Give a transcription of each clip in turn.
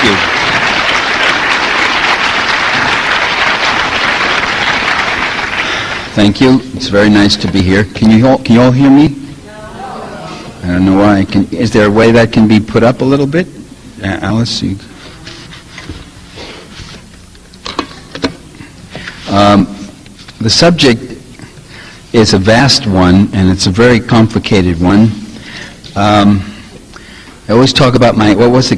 Thank you. Thank you. It's very nice to be here. Can you all hear me? I don't know why. Is there a way that can be put up a little bit? Alice, you... The subject is a vast one, and it's a very complicated one. I always talk about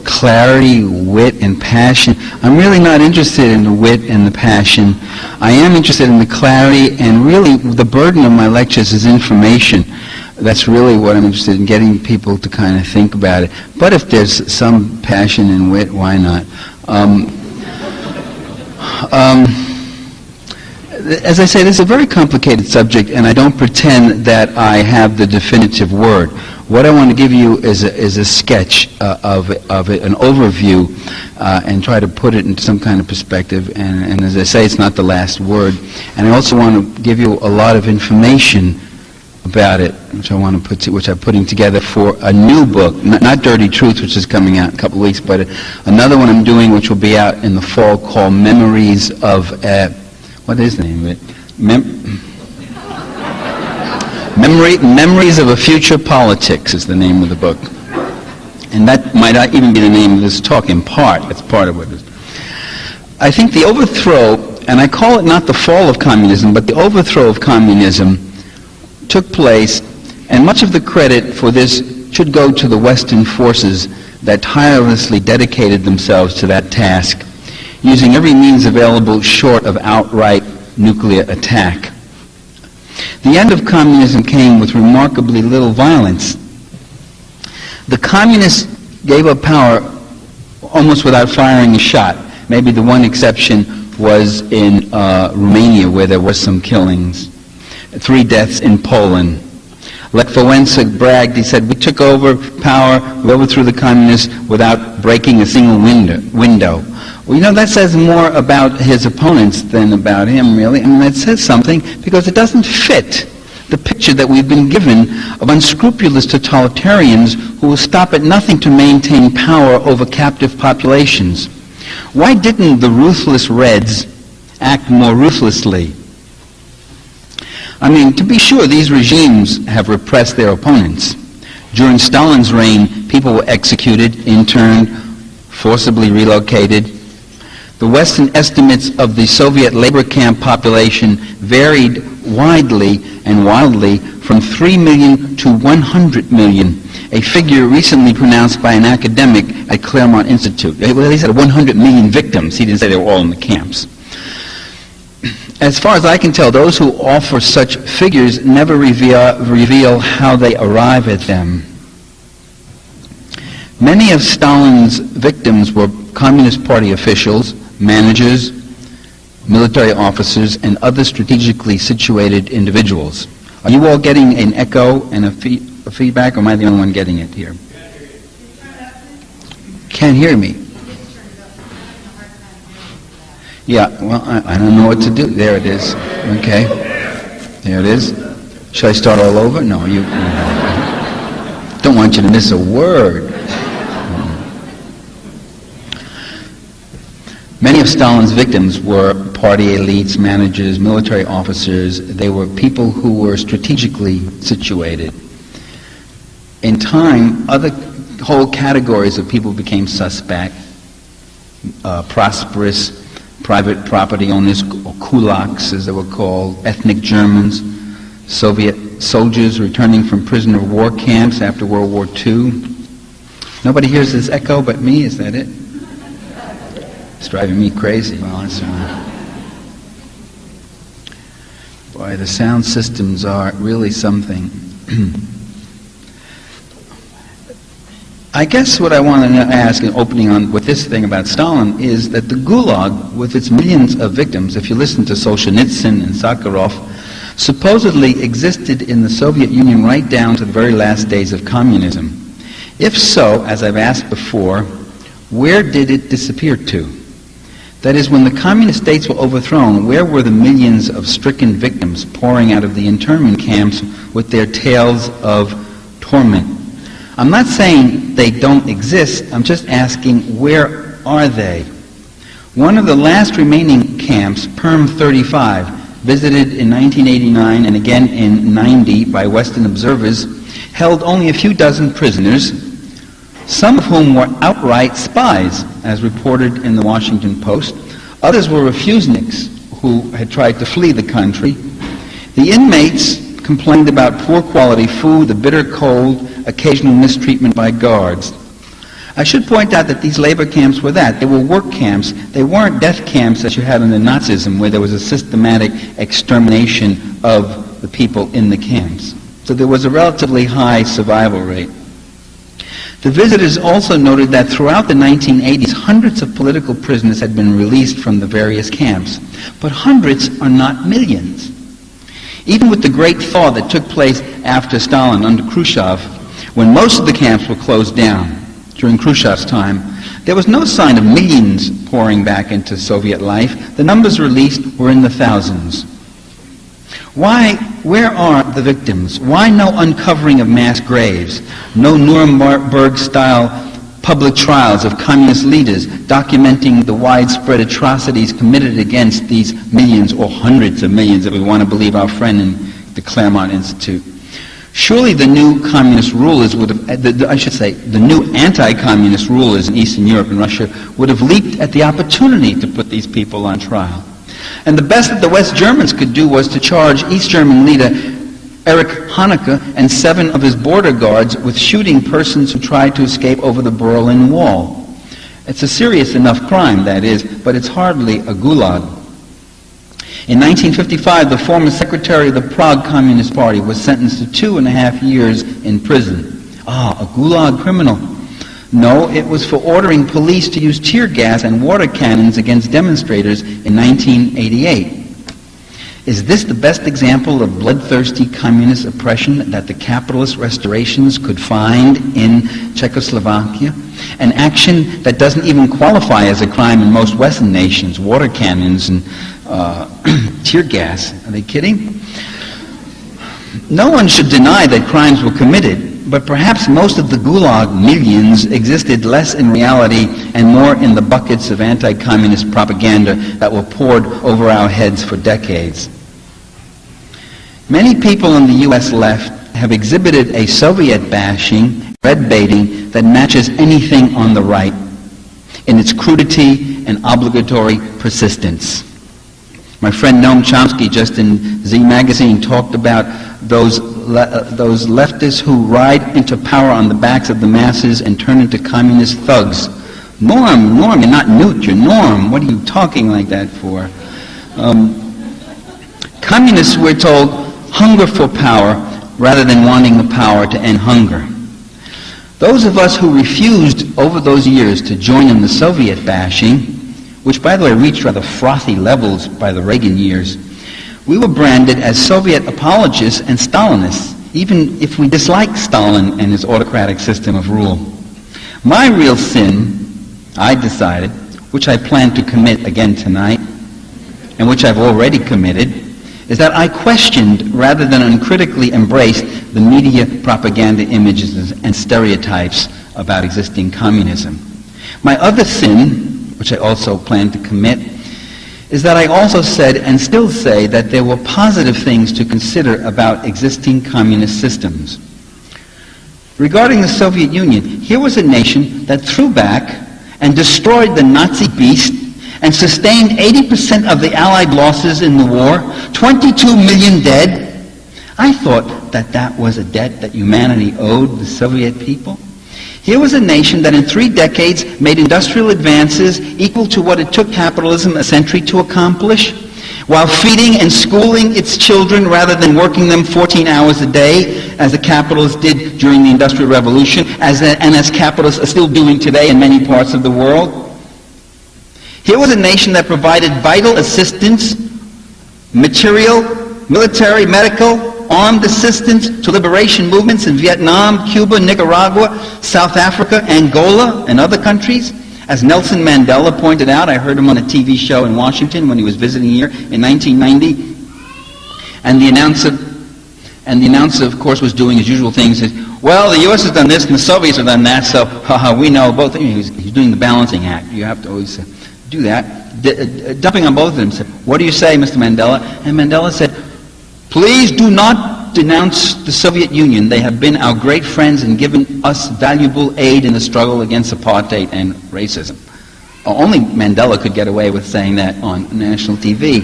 clarity, wit, and passion. I'm really not interested in the wit and the passion. I am interested in the clarity, and really the burden of my lectures is information. That's really what I'm interested in, getting people to kind of think about it. But if there's some passion and wit, why not? As I say, this is a very complicated subject, and I don't pretend that I have the definitive word. What I want to give you is a sketch of it, an overview, and try to put it into some kind of perspective. And as I say, it's not the last word. And I also want to give you a lot of information about it, which I'm putting together for a new book, not Dirty Truth, which is coming out in a couple of weeks, but another one I'm doing, which will be out in the fall, called Memories of... what is the name of it? Memories of a Future Politics is the name of the book. And that might not even be the name of this talk in part. That's part of what it is. I think the overthrow, and I call it not the fall of communism, but the overthrow of communism took place, and much of the credit for this should go to the Western forces that tirelessly dedicated themselves to that task, using every means available short of outright nuclear attack. The end of communism came with remarkably little violence. The communists gave up power almost without firing a shot. Maybe the one exception was in Romania, where there were some killings. 3 deaths in Poland. Lech Wałęsa bragged, he said, "We took over power, we overthrew the communists without breaking a single window." Well, that says more about his opponents than about him, really. I mean, that says something because it doesn't fit the picture that we've been given of unscrupulous totalitarians who will stop at nothing to maintain power over captive populations. Why didn't the ruthless Reds act more ruthlessly? I mean, to be sure, these regimes have repressed their opponents. During Stalin's reign, people were executed, interned, forcibly relocated. The Western estimates of the Soviet labor camp population varied widely and wildly from 3 million to 100 million, a figure recently pronounced by an academic at Claremont Institute. He said 100 million victims. He didn't say they were all in the camps. As far as I can tell, those who offer such figures never reveal how they arrive at them. Many of Stalin's victims were Communist Party officials, managers, military officers, and other strategically situated individuals. Are you all getting an echo and a feedback, or am I the only one getting it here? Can't hear me. Yeah, well, I don't know what to do. There it is. Okay. There it is. Should I start all over? No, you... Don't want you to miss a word. Many of Stalin's victims were party elites, managers, military officers. They were people who were strategically situated. In time, other whole categories of people became suspect. Prosperous private property owners, or kulaks as they were called, ethnic Germans, Soviet soldiers returning from prisoner of war camps after World War II. Nobody hears this echo but me, is that it? It's driving me crazy. Well, that's boy, the sound systems are really something. I guess what I want to ask, in opening on with this thing about Stalin, is that the Gulag, with its millions of victims, if you listen to Solzhenitsyn and Sakharov, supposedly existed in the Soviet Union right down to the very last days of communism. If so, as I've asked before, where did it disappear to? That is, when the communist states were overthrown, where were the millions of stricken victims pouring out of the internment camps with their tales of torment? I'm not saying they don't exist. I'm just asking, where are they? One of the last remaining camps, Perm 35, visited in 1989 and again in 90 by Western observers, held only a few dozen prisoners, some of whom were outright spies, as reported in the Washington Post. Others were refuseniks who had tried to flee the country. The inmates complained about poor quality food, the bitter cold, occasional mistreatment by guards. I should point out that these labor camps were that. They were work camps. They weren't death camps that you had under Nazism, where there was a systematic extermination of the people in the camps. So there was a relatively high survival rate. The visitors also noted that throughout the 1980s, hundreds of political prisoners had been released from the various camps. But hundreds are not millions. Even with the great thaw that took place after Stalin under Khrushchev, when most of the camps were closed down during Khrushchev's time, there was no sign of millions pouring back into Soviet life. The numbers released were in the thousands. Where are the victims? Why no uncovering of mass graves? No Nuremberg-style public trials of communist leaders documenting the widespread atrocities committed against these millions or hundreds of millions, if we want to believe our friend in the Claremont Institute. Surely the new communist rulers would have, the new anti-communist rulers in Eastern Europe and Russia would have leaped at the opportunity to put these people on trial. And the best that the West Germans could do was to charge East German leader Erich Honecker and 7 of his border guards with shooting persons who tried to escape over the Berlin Wall. It's a serious enough crime, that is, but it's hardly a gulag. In 1955, the former secretary of the Prague Communist Party was sentenced to 2.5 years in prison. A gulag criminal. No, it was for ordering police to use tear gas and water cannons against demonstrators in 1988. Is this the best example of bloodthirsty communist oppression that the capitalist restorations could find in Czechoslovakia? An action that doesn't even qualify as a crime in most Western nations, water cannons and tear gas. Are they kidding? No one should deny that crimes were committed, but perhaps most of the gulag millions existed less in reality and more in the buckets of anti-communist propaganda that were poured over our heads for decades. Many people in the U.S. left have exhibited a Soviet bashing, red baiting that matches anything on the right in its crudity and obligatory persistence. My friend Noam Chomsky, just in Z Magazine, talked about those leftists who ride into power on the backs of the masses and turn into communist thugs. Norm, you're not Newt, you're Norm. What are you talking like that for? Communists, we're told, hunger for power rather than wanting the power to end hunger. Those of us who refused over those years to join in the Soviet bashing, which by the way reached rather frothy levels by the Reagan years, we were branded as Soviet apologists and Stalinists, even if we disliked Stalin and his autocratic system of rule. My real sin, I decided, which I plan to commit again tonight, and which I've already committed, is that I questioned rather than uncritically embraced the media propaganda images and stereotypes about existing communism. My other sin, which I also plan to commit, is that I also said and still say that there were positive things to consider about existing communist systems. Regarding the Soviet Union, here was a nation that threw back and destroyed the Nazi beast and sustained 80% of the Allied losses in the war, 22 million dead. I thought that that was a debt that humanity owed the Soviet people. Here was a nation that in 3 decades made industrial advances equal to what it took capitalism a century to accomplish, while feeding and schooling its children rather than working them 14 hours a day, as the capitalists did during the Industrial Revolution, and as capitalists are still doing today in many parts of the world. Here was a nation that provided vital assistance, material, military, medical, armed assistance to liberation movements in Vietnam, Cuba, Nicaragua, South Africa, Angola, and other countries. As Nelson Mandela pointed out, I heard him on a TV show in Washington when he was visiting here in 1990, and the announcer And the announcer, of course, was doing his usual thing. He says, well, the U.S. has done this and the Soviets have done that, so we know both. He's doing the balancing act. You have to always do that. Dumping on both of them. Said, what do you say, Mr. Mandela? And Mandela said, please do not denounce the Soviet Union. They have been our great friends and given us valuable aid in the struggle against apartheid and racism. Only Mandela could get away with saying that on national TV.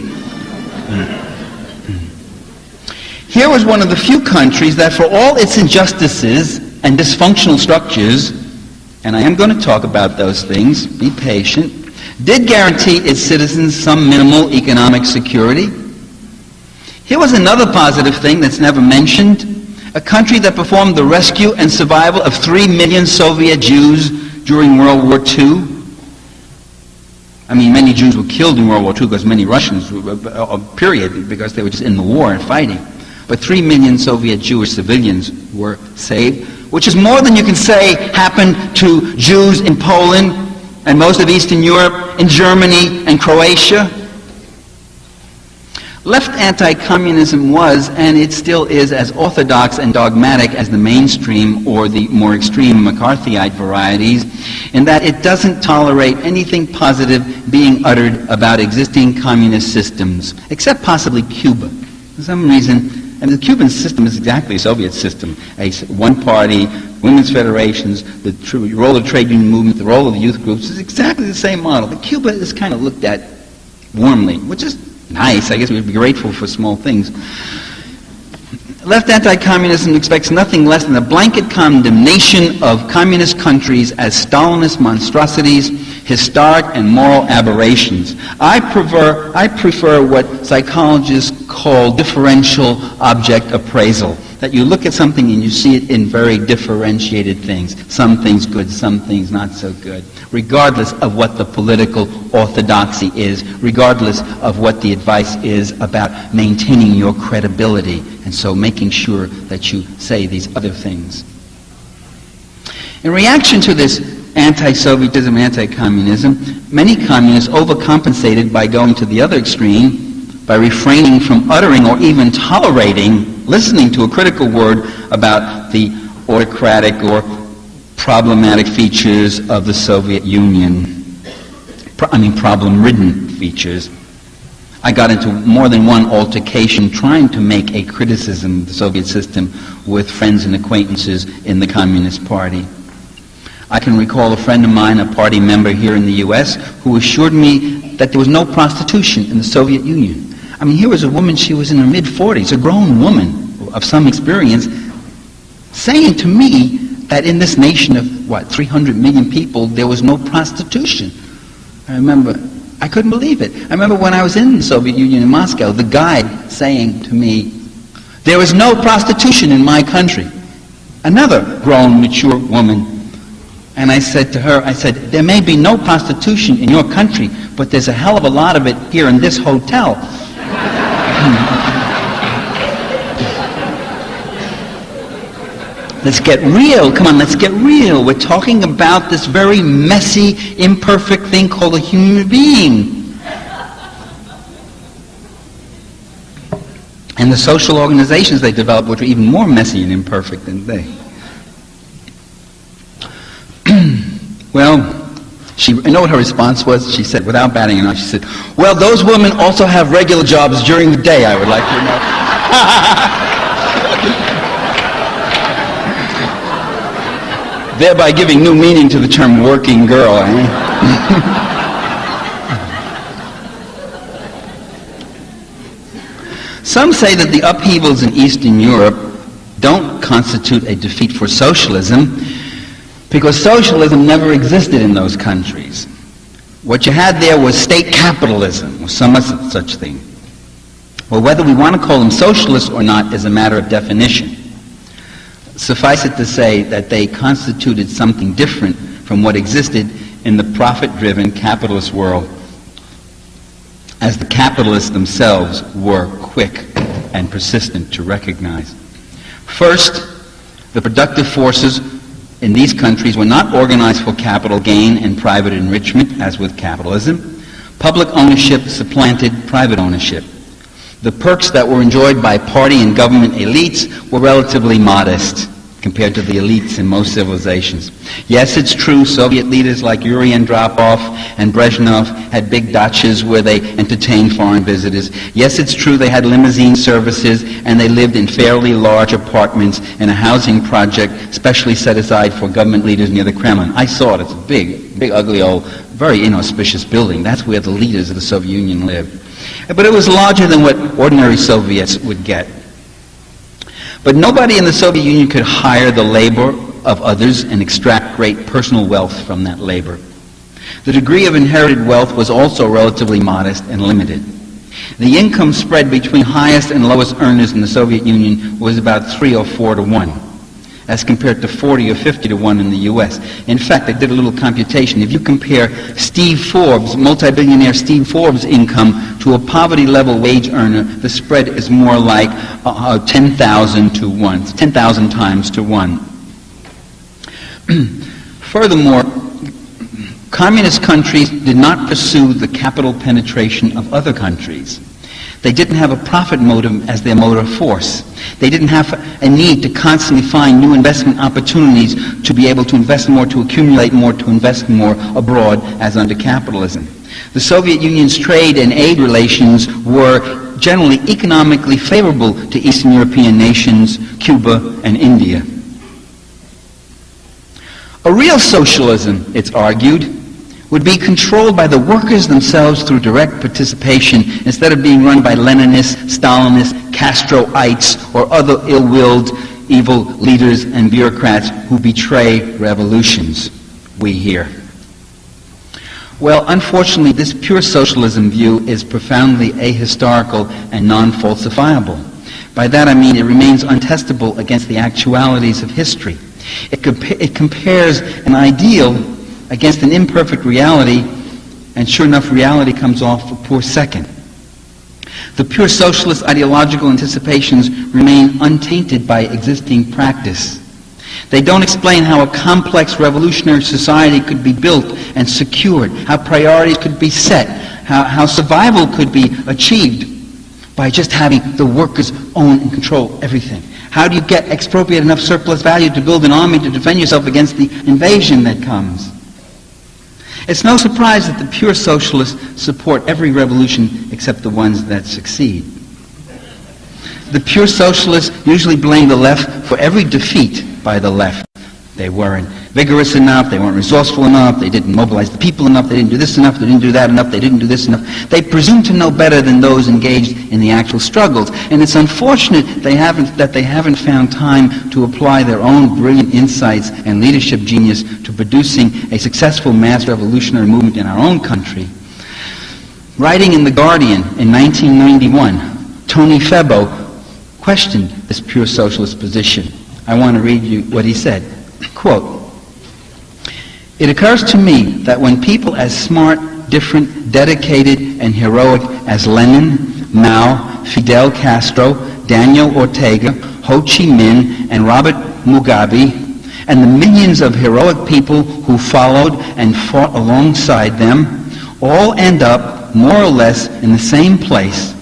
Here was one of the few countries that, for all its injustices and dysfunctional structures, and I am going to talk about those things, be patient, did guarantee its citizens some minimal economic security. Here was another positive thing that's never mentioned: a country that performed the rescue and survival of 3 million Soviet Jews during World War II. I mean, many Jews were killed in World War II because many Russians, period, because they were just in the war and fighting. But 3 million Soviet Jewish civilians were saved, which is more than you can say happened to Jews in Poland and most of Eastern Europe, in Germany and Croatia. Left anti-communism was, and it still is, as orthodox and dogmatic as the mainstream or the more extreme McCarthyite varieties, in that it doesn't tolerate anything positive being uttered about existing communist systems, except possibly Cuba. For some reason, and the Cuban system is exactly a Soviet system. A one-party, women's federations, the role of the trade union movement, the role of the youth groups is exactly the same model. But Cuba is kind of looked at warmly, which is nice. I guess we'd be grateful for small things. Left anti-communism expects nothing less than a blanket condemnation of communist countries as Stalinist monstrosities, historic and moral aberrations. I prefer what psychologists call differential object appraisal. That you look at something and you see it in very differentiated things. Some things good, some things not so good. Regardless of what the political orthodoxy is, regardless of what the advice is about maintaining your credibility, and so making sure that you say these other things. In reaction to this anti-Sovietism, anti-communism, many communists overcompensated by going to the other extreme, by refraining from uttering or even tolerating, listening to a critical word about the autocratic or problematic features of the Soviet Union. Problem-ridden features. I got into more than one altercation trying to make a criticism of the Soviet system with friends and acquaintances in the Communist Party. I can recall a friend of mine, a party member here in the U.S., who assured me that there was no prostitution in the Soviet Union. I mean, here was a woman, she was in her mid-40s, a grown woman of some experience, saying to me that in this nation of, 300 million people, there was no prostitution. I remember, I couldn't believe it. I remember when I was in the Soviet Union in Moscow, the guide saying to me, there is no prostitution in my country. Another grown, mature woman. And I said to her, there may be no prostitution in your country, but there's a hell of a lot of it here in this hotel. Let's get real. Come on, let's get real. We're talking about this very messy, imperfect thing called a human being. And the social organizations they developed, which are even more messy and imperfect than they. Well, you know what her response was? She said, without batting an eye, she said, well, those women also have regular jobs during the day, I would like to know. Thereby giving new meaning to the term working girl. Some say that the upheavals in Eastern Europe don't constitute a defeat for socialism, because socialism never existed in those countries. What you had there was state capitalism, or some such thing. Well, whether we want to call them socialists or not is a matter of definition. Suffice it to say that they constituted something different from what existed in the profit-driven capitalist world, as the capitalists themselves were quick and persistent to recognize. First, the productive forces in these countries were not organized for capital gain and private enrichment, as with capitalism. Public ownership supplanted private ownership. The perks that were enjoyed by party and government elites were relatively modest compared to the elites in most civilizations. Yes, it's true, Soviet leaders like Yuri Andropov and Brezhnev had big dachas where they entertained foreign visitors. Yes, it's true they had limousine services and they lived in fairly large apartments in a housing project specially set aside for government leaders near the Kremlin. I saw it. It's a big, ugly old, very inauspicious building. That's where the leaders of the Soviet Union lived. But it was larger than what ordinary Soviets would get. But nobody in the Soviet Union could hire the labor of others and extract great personal wealth from that labor. The degree of inherited wealth was also relatively modest and limited. The income spread between highest and lowest earners in the Soviet Union was about 3 or 4 to 1, as compared to 40 or 50 to 1 in the U.S. In fact, I did a little computation. If you compare Steve Forbes, multi-billionaire Steve Forbes' income to a poverty-level wage earner, the spread is more like 10,000 to 1, 10,000 times to 1. Furthermore, communist countries did not pursue the capital penetration of other countries. They didn't have a profit motive as their motive force. They didn't have a need to constantly find new investment opportunities to be able to invest more, to accumulate more, to invest more abroad as under capitalism. The Soviet Union's trade and aid relations were generally economically favorable to Eastern European nations, Cuba, and India. A real socialism, it's argued, would be controlled by the workers themselves through direct participation instead of being run by Leninists, Stalinists, Castroites, or other ill-willed, evil leaders and bureaucrats who betray revolutions, we hear. Well, unfortunately, this pure socialism view is profoundly ahistorical and non-falsifiable. By that I mean it remains untestable against the actualities of history. It compares an ideal against an imperfect reality, and sure enough, reality comes off a poor second. The pure socialist ideological anticipations remain untainted by existing practice. They don't explain how a complex revolutionary society could be built and secured, how priorities could be set, how survival could be achieved by just having the workers own and control everything. How do you expropriate enough surplus value to build an army to defend yourself against the invasion that comes? It's no surprise that the pure socialists support every revolution except the ones that succeed. The pure socialists usually blame the left for every defeat by the left. They weren't vigorous enough, they weren't resourceful enough, they didn't mobilize the people enough, they didn't do this enough, they didn't do that enough, they didn't do this enough. They presume to know better than those engaged in the actual struggles. And it's unfortunate that they haven't found time to apply their own brilliant insights and leadership genius to producing a successful mass revolutionary movement in our own country. Writing in The Guardian in 1991, Tony Febo questioned this pure socialist position. I want to read you what he said. Quote, "It occurs to me that when people as smart, different, dedicated, and heroic as Lenin, Mao, Fidel Castro, Daniel Ortega, Ho Chi Minh, and Robert Mugabe, and the millions of heroic people who followed and fought alongside them, all end up more or less in the same place,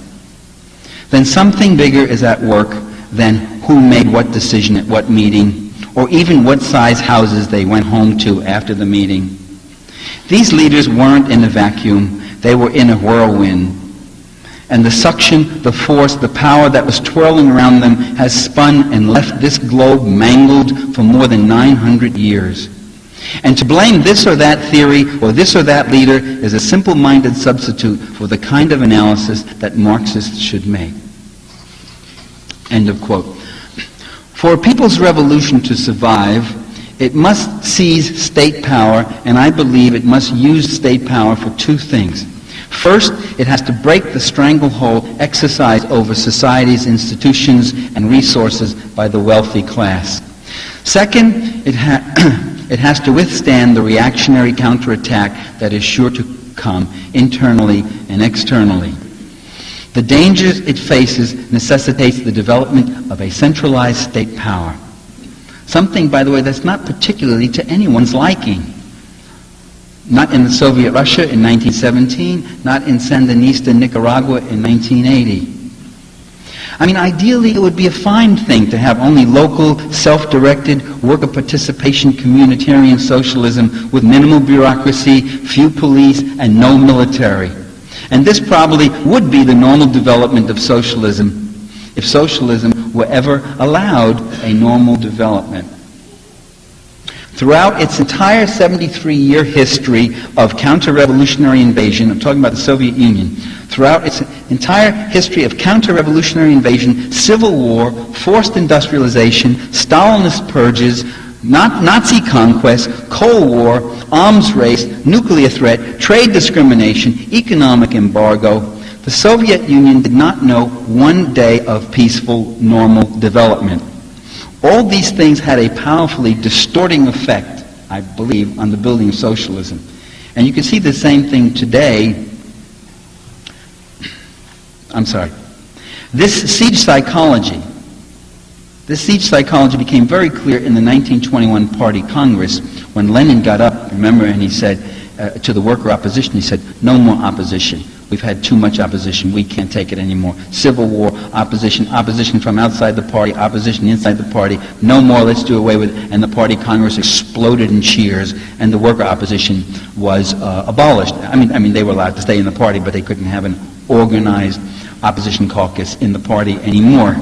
then something bigger is at work than who made what decision at what meeting, or even what size houses they went home to after the meeting. These leaders weren't in a vacuum, they were in a whirlwind. And the suction, the force, the power that was twirling around them has spun and left this globe mangled for more than 900 years. And to blame this or that theory or this or that leader is a simple-minded substitute for the kind of analysis that Marxists should make." End of quote. For a people's revolution to survive, it must seize state power, and I believe it must use state power for two things. First, it has to break the stranglehold exercised over society's institutions and resources by the wealthy class. Second, it has to withstand the reactionary counterattack that is sure to come internally and externally. The dangers it faces necessitates the development of a centralized state power. Something, by the way, that's not particularly to anyone's liking. Not in the Soviet Russia in 1917, not in Sandinista Nicaragua in 1980. I mean, ideally, it would be a fine thing to have only local, self-directed, worker participation, communitarian socialism with minimal bureaucracy, few police, and no military. And this probably would be the normal development of socialism, if socialism were ever allowed a normal development. Throughout its entire 73-year history of counter-revolutionary invasion, I'm talking about the Soviet Union, throughout its entire history of counter-revolutionary invasion, civil war, forced industrialization, Stalinist purges, Nazi conquest, Cold War, arms race, nuclear threat, trade discrimination, economic embargo, the Soviet Union did not know one day of peaceful, normal development. All these things had a powerfully distorting effect, I believe, on the building of socialism. And you can see the same thing today. This siege psychology became very clear in the 1921 Party Congress when Lenin got up, remember, and he said to the worker opposition, he said, "No more opposition. We've had too much opposition. We can't take it anymore. Civil war, opposition from outside the party, opposition inside the party. No more, let's do away with it." And the Party Congress exploded in cheers, and the worker opposition was abolished. I mean, they were allowed to stay in the party, but they couldn't have an organized opposition caucus in the party anymore.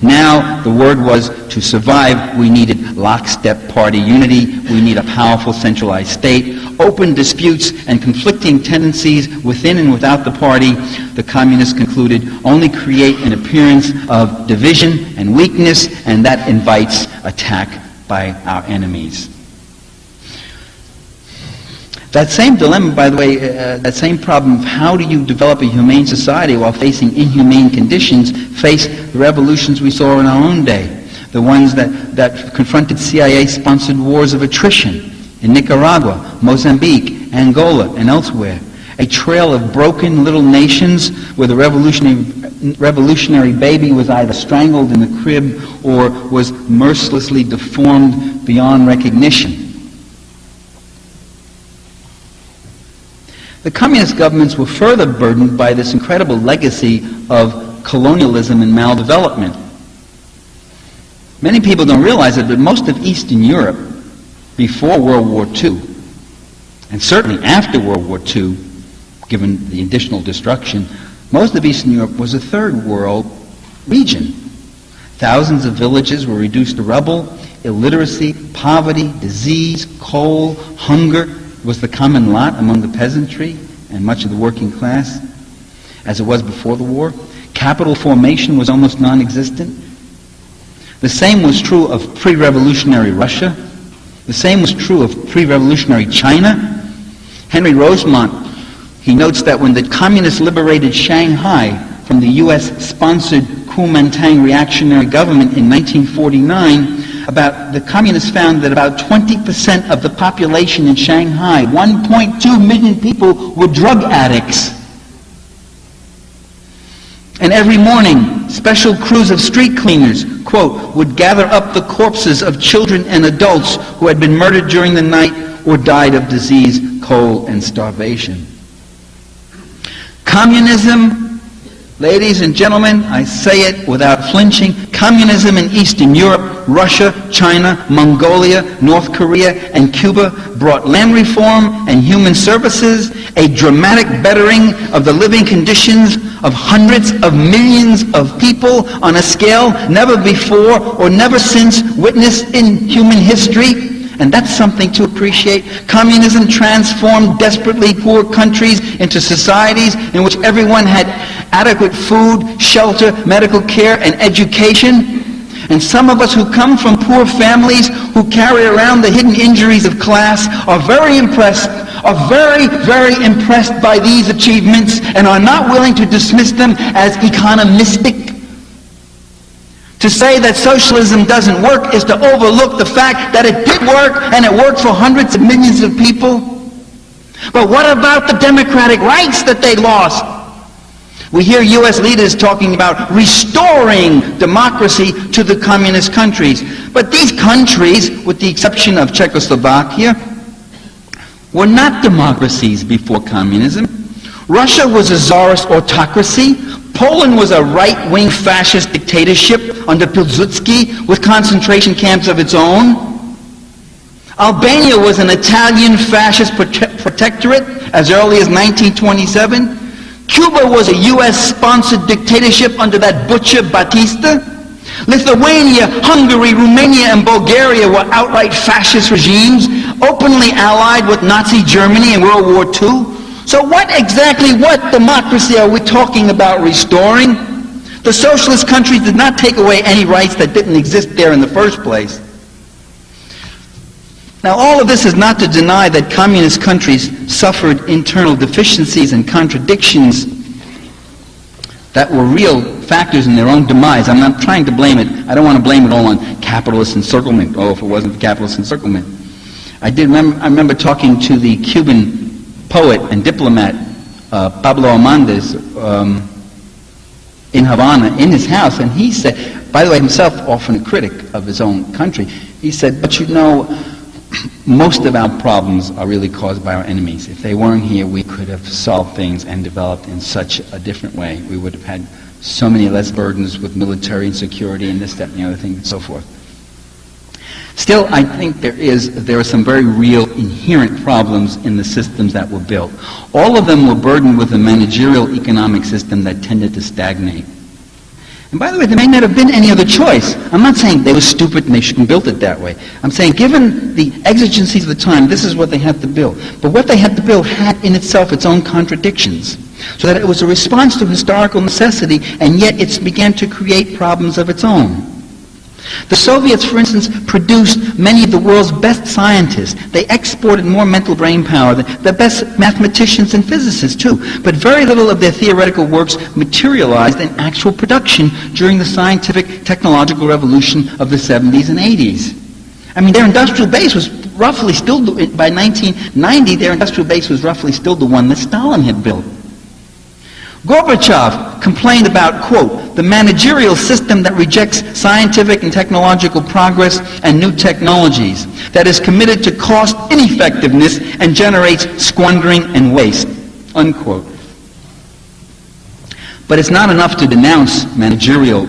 Now, the word was, to survive, we needed lockstep party unity. We need a powerful centralized state. Open disputes and conflicting tendencies within and without the party, the communists concluded, only create an appearance of division and weakness, and that invites attack by our enemies. That same dilemma, by the way, that same problem of how do you develop a humane society while facing inhumane conditions, faced the revolutions we saw in our own day. The ones that confronted CIA-sponsored wars of attrition in Nicaragua, Mozambique, Angola, and elsewhere. A trail of broken little nations where the revolutionary baby was either strangled in the crib or was mercilessly deformed beyond recognition. The communist governments were further burdened by this incredible legacy of colonialism and maldevelopment. Many people don't realize it, but most of Eastern Europe, before World War II, and certainly after World War II, given the additional destruction, most of Eastern Europe was a third world region. Thousands of villages were reduced to rubble. Illiteracy, poverty, disease, coal, hunger was the common lot among the peasantry and much of the working class, as it was before the war. Capital formation was almost non-existent. The same was true of pre-revolutionary Russia. The same was true of pre-revolutionary China. Henry Rosemont, he notes that when the communists liberated Shanghai from the U.S.-sponsored Kuomintang reactionary government in 1949, the communists found that about 20% of the population in Shanghai, 1.2 million people, were drug addicts. And every morning, special crews of street cleaners, quote, would gather up the corpses of children and adults who had been murdered during the night or died of disease, cold, and starvation. Communism, ladies and gentlemen, I say it without flinching, communism in Eastern Europe, Russia, China, Mongolia, North Korea, and Cuba brought land reform and human services, a dramatic bettering of the living conditions of hundreds of millions of people on a scale never before or never since witnessed in human history. And that's something to appreciate. Communism transformed desperately poor countries into societies in which everyone had adequate food, shelter, medical care, and education. And some of us who come from poor families, who carry around the hidden injuries of class, are very impressed by these achievements and are not willing to dismiss them as economistic. To say that socialism doesn't work is to overlook the fact that it did work, and it worked for hundreds of millions of people. But what about the democratic rights that they lost? We hear U.S. leaders talking about restoring democracy to the communist countries. But these countries, with the exception of Czechoslovakia, were not democracies before communism. Russia was a czarist autocracy. Poland was a right-wing fascist dictatorship under Pilsudski with concentration camps of its own. Albania was an Italian fascist protectorate as early as 1927. Cuba was a U.S.-sponsored dictatorship under that butcher Batista. Lithuania, Hungary, Romania, and Bulgaria were outright fascist regimes, openly allied with Nazi Germany in World War II. So what democracy are we talking about restoring? The socialist countries did not take away any rights that didn't exist there in the first place. Now, all of this is not to deny that communist countries suffered internal deficiencies and contradictions that were real factors in their own demise. I'm not trying to blame it. I don't want to blame it all on capitalist encirclement. Oh, if it wasn't for capitalist encirclement. I remember talking to the Cuban poet and diplomat Pablo Almondes in Havana, in his house, and he said, by the way, himself often a critic of his own country, he said, but you know, most of our problems are really caused by our enemies. If they weren't here, we could have solved things and developed in such a different way. We would have had so many less burdens with military insecurity and this, that, and the other thing, and so forth. Still, I think there are some very real inherent problems in the systems that were built. All of them were burdened with a managerial economic system that tended to stagnate. And by the way, there may not have been any other choice. I'm not saying they were stupid and they shouldn't build it that way. I'm saying given the exigencies of the time, this is what they had to build. But what they had to build had in itself its own contradictions. So that it was a response to historical necessity, and yet it began to create problems of its own. The Soviets, for instance, produced many of the world's best scientists. They exported more mental brain power than the best mathematicians and physicists, too. But very little of their theoretical works materialized in actual production during the scientific technological revolution of the 70s and 80s. I mean, their industrial base was roughly still, by 1990, their industrial base was roughly still the one that Stalin had built. Gorbachev complained about, quote, the managerial system that rejects scientific and technological progress and new technologies, that is committed to cost ineffectiveness and generates squandering and waste, unquote. But it's not enough to denounce managerial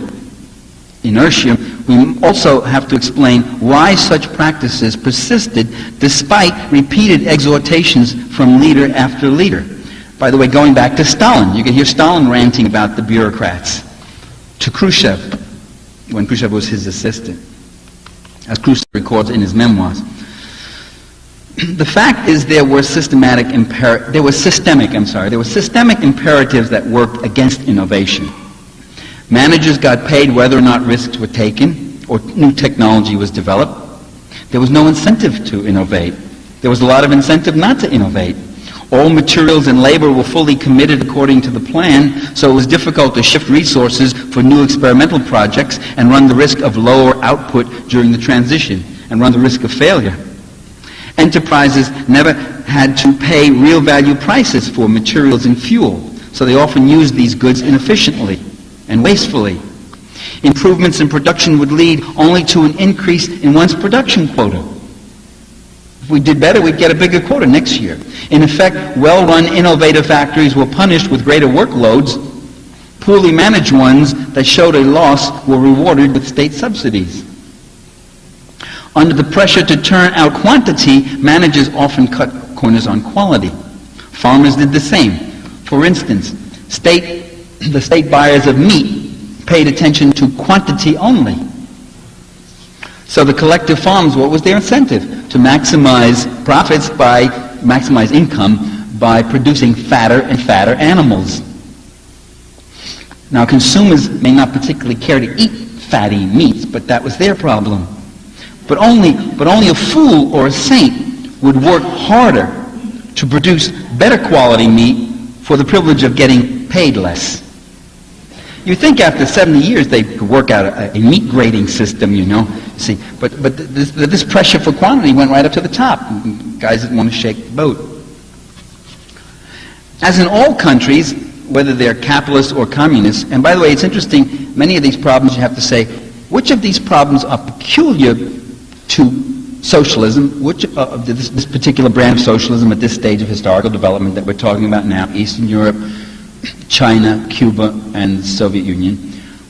inertia. We also have to explain why such practices persisted despite repeated exhortations from leader after leader. By the way, going back to Stalin, you can hear Stalin ranting about the bureaucrats. To Khrushchev, when Khrushchev was his assistant, as Khrushchev records in his memoirs. The fact is there were systemic imperatives that worked against innovation. Managers got paid whether or not risks were taken or new technology was developed. There was no incentive to innovate. There was a lot of incentive not to innovate. All materials and labor were fully committed according to the plan, so it was difficult to shift resources for new experimental projects and run the risk of lower output during the transition and run the risk of failure. Enterprises never had to pay real value prices for materials and fuel, so they often used these goods inefficiently and wastefully. Improvements in production would lead only to an increase in one's production quota. If we did better, we'd get a bigger quota next year. In effect, well-run, innovative factories were punished with greater workloads. Poorly managed ones that showed a loss were rewarded with state subsidies. Under the pressure to turn out quantity, managers often cut corners on quality. Farmers did the same. For instance, the state buyers of meat paid attention to quantity only. So the collective farms, what was their incentive? To maximize profits maximize income by producing fatter and fatter animals. Now consumers may not particularly care to eat fatty meats, but that was their problem. But only a fool or a saint would work harder to produce better quality meat for the privilege of getting paid less. You think after 70 years they could work out a meat grading system, you know. See, but this pressure for quantity went right up to the top. Guys didn't want to shake the boat. As in all countries, whether they're capitalist or communist, and by the way, it's interesting, many of these problems you have to say, which of these problems are peculiar to socialism, which this particular brand of socialism at this stage of historical development that we're talking about now, Eastern Europe, China, Cuba, and the Soviet Union.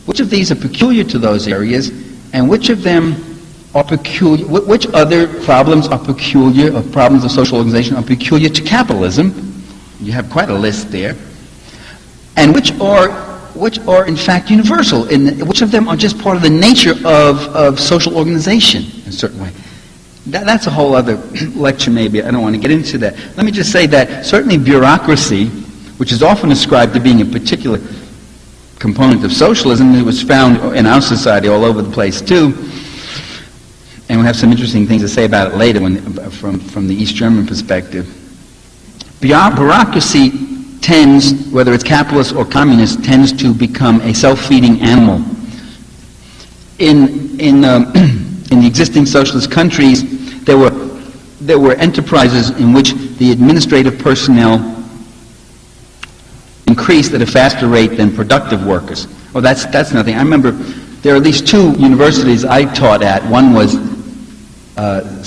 Which of these are peculiar to those areas, and which of them are peculiar, which other problems are peculiar, or problems of social organization are peculiar to capitalism? You have quite a list there. And which are in fact universal, which of them are just part of the nature of social organization in a certain way. That's a whole other lecture maybe, I don't want to get into that. Let me just say that certainly bureaucracy, which is often ascribed to being a particular component of socialism, it was found in our society all over the place too. And we'll have some interesting things to say about it later from the East German perspective. Bureaucracy tends, whether it's capitalist or communist, tends to become a self-feeding animal. In the existing socialist countries, there were enterprises in which the administrative personnel increased at a faster rate than productive workers. Oh, that's nothing. I remember there are at least two universities I taught at. One was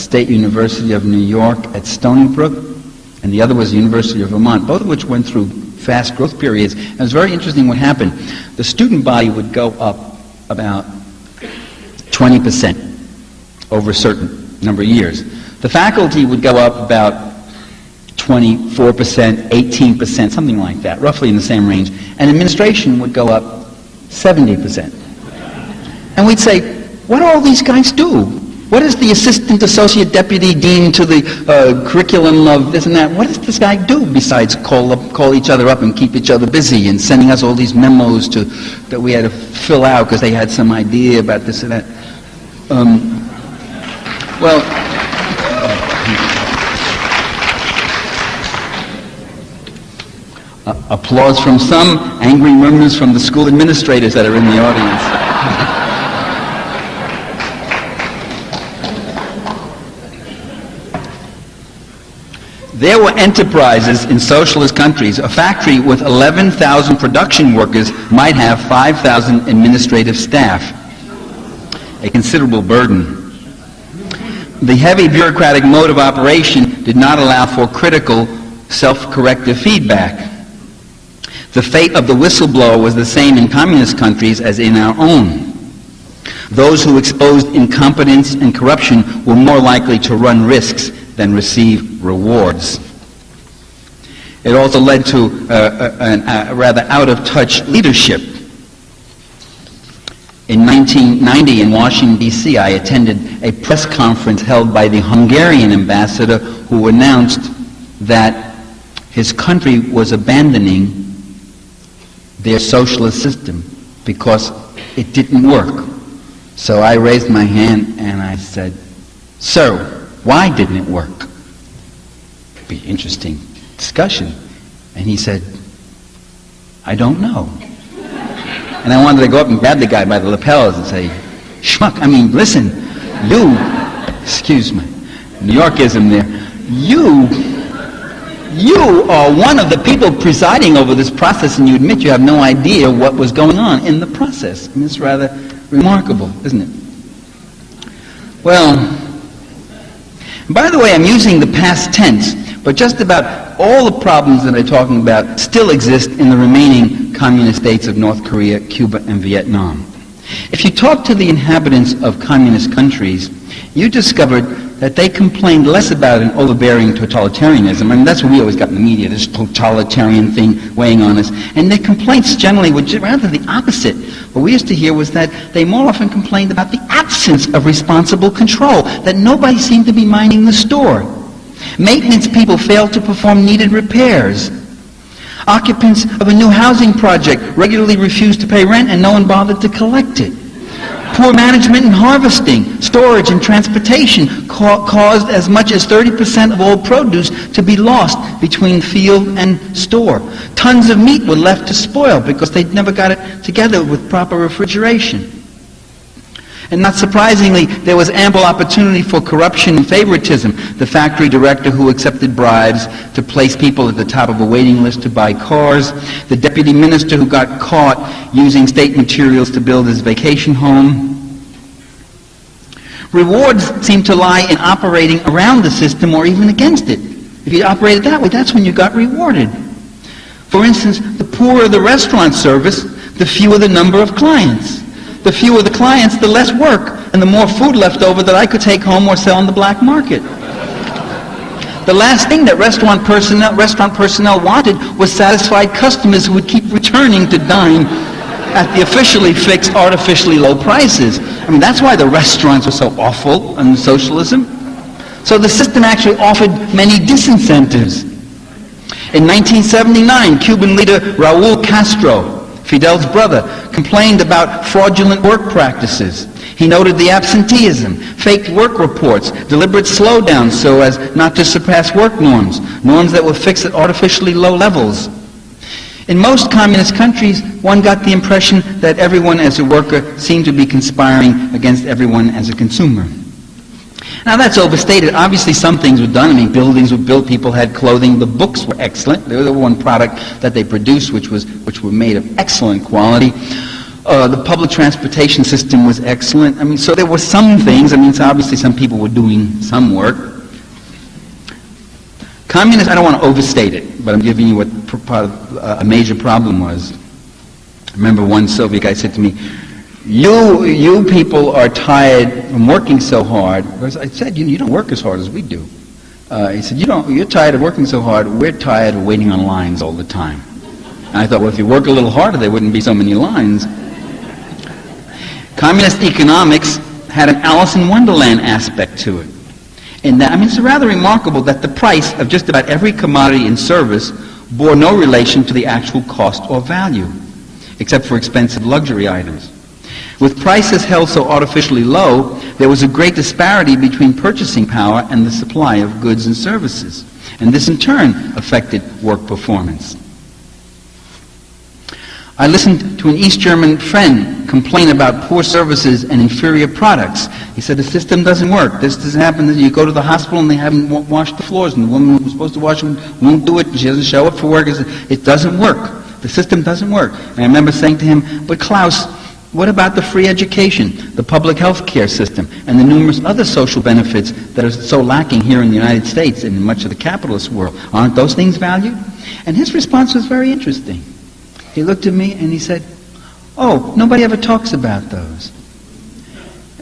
State University of New York at Stony Brook, and the other was the University of Vermont, both of which went through fast growth periods. And it was very interesting what happened. The student body would go up about 20% over a certain number of years. The faculty would go up about 24%, 18%, something like that, roughly in the same range. And administration would go up 70%. And we'd say, what do all these guys do? What is the assistant, associate, deputy, dean to the curriculum of this and that? What does this guy do besides call each other up and keep each other busy and sending us all these memos that we had to fill out because they had some idea about this and that? Applause from some, angry murmurs from the school administrators that are in the audience. There were enterprises in socialist countries. A factory with 11,000 production workers might have 5,000 administrative staff. A considerable burden. The heavy bureaucratic mode of operation did not allow for critical, self-corrective feedback. The fate of the whistleblower was the same in communist countries as in our own. Those who exposed incompetence and corruption were more likely to run risks than receive rewards. It also led to a rather out-of-touch leadership. In 1990 in Washington, D.C., I attended a press conference held by the Hungarian ambassador who announced that his country was abandoning their socialist system because it didn't work. So I raised my hand and I said, "Sir, why didn't it work?" It'd be an interesting discussion. And he said, "I don't know." And I wanted to go up and grab the guy by the lapels and say, "Schmuck, listen, you," excuse me, New Yorkism there, you are one of the people presiding over this process, and you admit you have no idea what was going on in the process. It's rather remarkable, isn't it? Well, by the way, I'm using the past tense, but just about all the problems that I'm talking about still exist in the remaining communist states of North Korea, Cuba, and Vietnam. If you talk to the inhabitants of communist countries, you discovered that they complained less about an overbearing totalitarianism. That's what we always got in the media, this totalitarian thing weighing on us. And their complaints generally were rather the opposite. What we used to hear was that they more often complained about the absence of responsible control, that nobody seemed to be minding the store. Maintenance people failed to perform needed repairs. Occupants of a new housing project regularly refused to pay rent and no one bothered to collect it. Poor management and harvesting, storage and transportation caused as much as 30% of all produce to be lost between field and store. Tons of meat were left to spoil because they'd never got it together with proper refrigeration. And not surprisingly, there was ample opportunity for corruption and favoritism. The factory director who accepted bribes to place people at the top of a waiting list to buy cars. The deputy minister who got caught using state materials to build his vacation home. Rewards seem to lie in operating around the system or even against it. If you operated that way, that's when you got rewarded. For instance, the poorer the restaurant service, the fewer the number of clients. The fewer the clients, the less work, and the more food left over that I could take home or sell on the black market. The last thing that restaurant personnel wanted was satisfied customers who would keep returning to dine at the officially fixed, artificially low prices. I mean, that's why the restaurants were so awful under socialism. So the system actually offered many disincentives. In 1979, Cuban leader Raúl Castro, Fidel's brother, complained about fraudulent work practices. He noted the absenteeism, faked work reports, deliberate slowdowns so as not to surpass work norms that were fixed at artificially low levels. In most communist countries, one got the impression that everyone as a worker seemed to be conspiring against everyone as a consumer. Now that's overstated. Obviously some things were done. I mean, buildings were built, people had clothing, the books were excellent. They were the one product that they produced which were made of excellent quality. The public transportation system was excellent. I mean, so there were some things. I mean, so obviously some people were doing some work. Communists, I don't want to overstate it, but I'm giving you what a major problem was. I remember one Soviet guy said to me, you people are tired from working so hard. Because I said, you don't work as hard as we do. He said, you're tired of working so hard, we're tired of waiting on lines all the time. And I thought, well, if you work a little harder, there wouldn't be so many lines. Communist economics had an Alice in Wonderland aspect to it. In that, I mean, it's rather remarkable that the price of just about every commodity and service bore no relation to the actual cost or value, except for expensive luxury items. With prices held so artificially low, there was a great disparity between purchasing power and the supply of goods and services, and this in turn affected work performance. I listened to an East German friend complain about poor services and inferior products. He said, the system doesn't work. This doesn't happen. You go to the hospital and they haven't washed the floors, and the woman who was supposed to wash them won't do it, and she doesn't show up for work. It doesn't work. The system doesn't work. And I remember saying to him, but Klaus, what about the free education, the public health care system, and the numerous other social benefits that are so lacking here in the United States and in much of the capitalist world? Aren't those things valued? And his response was very interesting. He looked at me and he said, oh, nobody ever talks about those.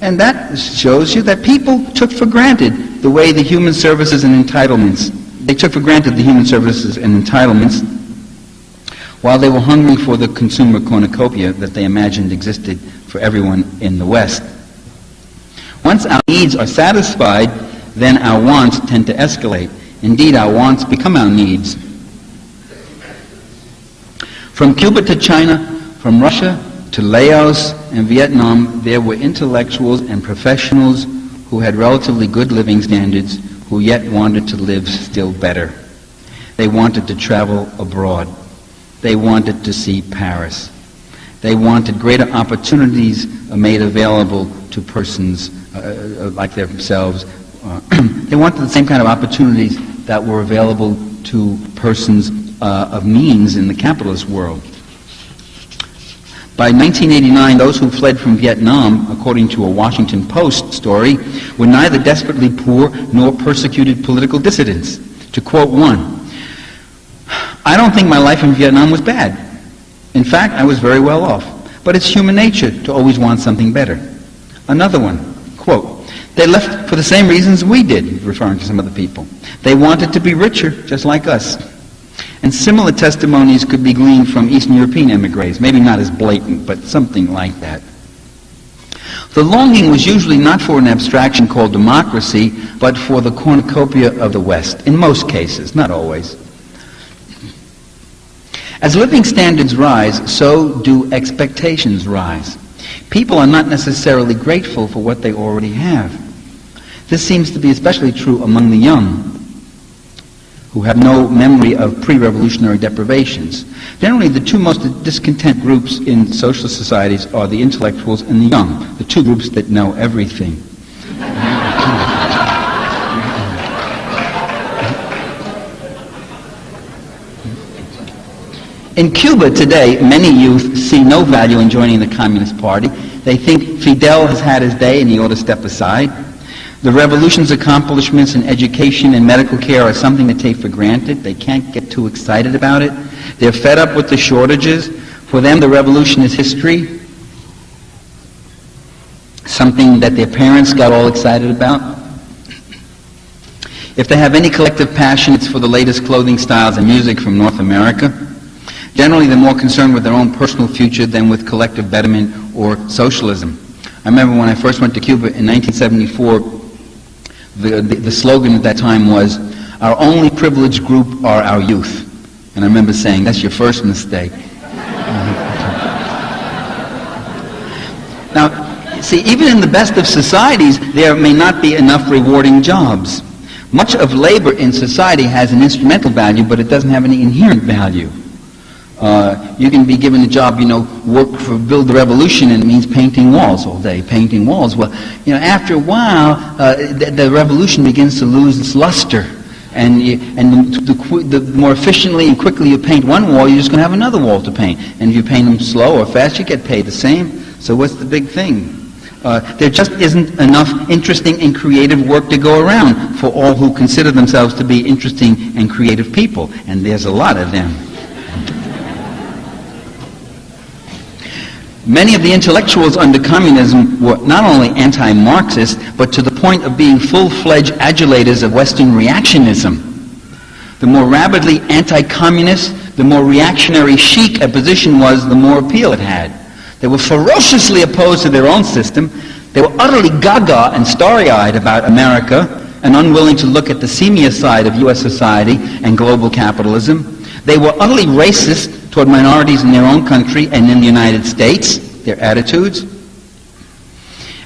And that shows you that people took for granted the way the human services and entitlements, they took for granted the human services and entitlements while they were hungry for the consumer cornucopia that they imagined existed for everyone in the West. Once our needs are satisfied, then our wants tend to escalate. Indeed, our wants become our needs. From Cuba to China, from Russia to Laos and Vietnam, there were intellectuals and professionals who had relatively good living standards, who yet wanted to live still better. They wanted to travel abroad. They wanted to see Paris. They wanted greater opportunities made available to persons like themselves. They wanted the same kind of opportunities that were available to persons of means in the capitalist world. By 1989, those who fled from Vietnam, according to a Washington Post story, were neither desperately poor nor persecuted political dissidents. To quote one, I don't think my life in Vietnam was bad. In fact, I was very well off. But it's human nature to always want something better. Another one, quote, they left for the same reasons we did, referring to some of the people. They wanted to be richer, just like us. And similar testimonies could be gleaned from Eastern European emigres, maybe not as blatant, but something like that. The longing was usually not for an abstraction called democracy, but for the cornucopia of the West, in most cases, not always. As living standards rise, so do expectations rise. People are not necessarily grateful for what they already have. This seems to be especially true among the young, who have no memory of pre-revolutionary deprivations. Generally, the two most discontent groups in socialist societies are the intellectuals and the young, the two groups that know everything. In Cuba today, many youth see no value in joining the Communist Party. They think Fidel has had his day and he ought to step aside. The revolution's accomplishments in education and medical care are something to take for granted. They can't get too excited about it. They're fed up with the shortages. For them, the revolution is history, something that their parents got all excited about. If they have any collective passion, it's for the latest clothing styles and music from North America. Generally, they're more concerned with their own personal future than with collective betterment or socialism. I remember when I first went to Cuba in 1974, the slogan at that time was, "Our only privileged group are our youth." And I remember saying, that's your first mistake. Now, see, even in the best of societies, there may not be enough rewarding jobs. Much of labor in society has an instrumental value, but it doesn't have any inherent value. You can be given a job, work for build the revolution, and it means painting walls all day, painting walls. Well, after a while, the revolution begins to lose its luster. And the more efficiently and quickly you paint one wall, you're just going to have another wall to paint. And if you paint them slow or fast, you get paid the same. So what's the big thing? There just isn't enough interesting and creative work to go around for all who consider themselves to be interesting and creative people. And there's a lot of them. Many of the intellectuals under communism were not only anti-Marxist, but to the point of being full-fledged adulators of Western reactionism. The more rabidly anti-communist, the more reactionary chic a position was, the more appeal it had. They were ferociously opposed to their own system. They were utterly gaga and starry-eyed about America and unwilling to look at the seamier side of U.S. society and global capitalism. They were utterly racist toward minorities in their own country and in the United States, their attitudes.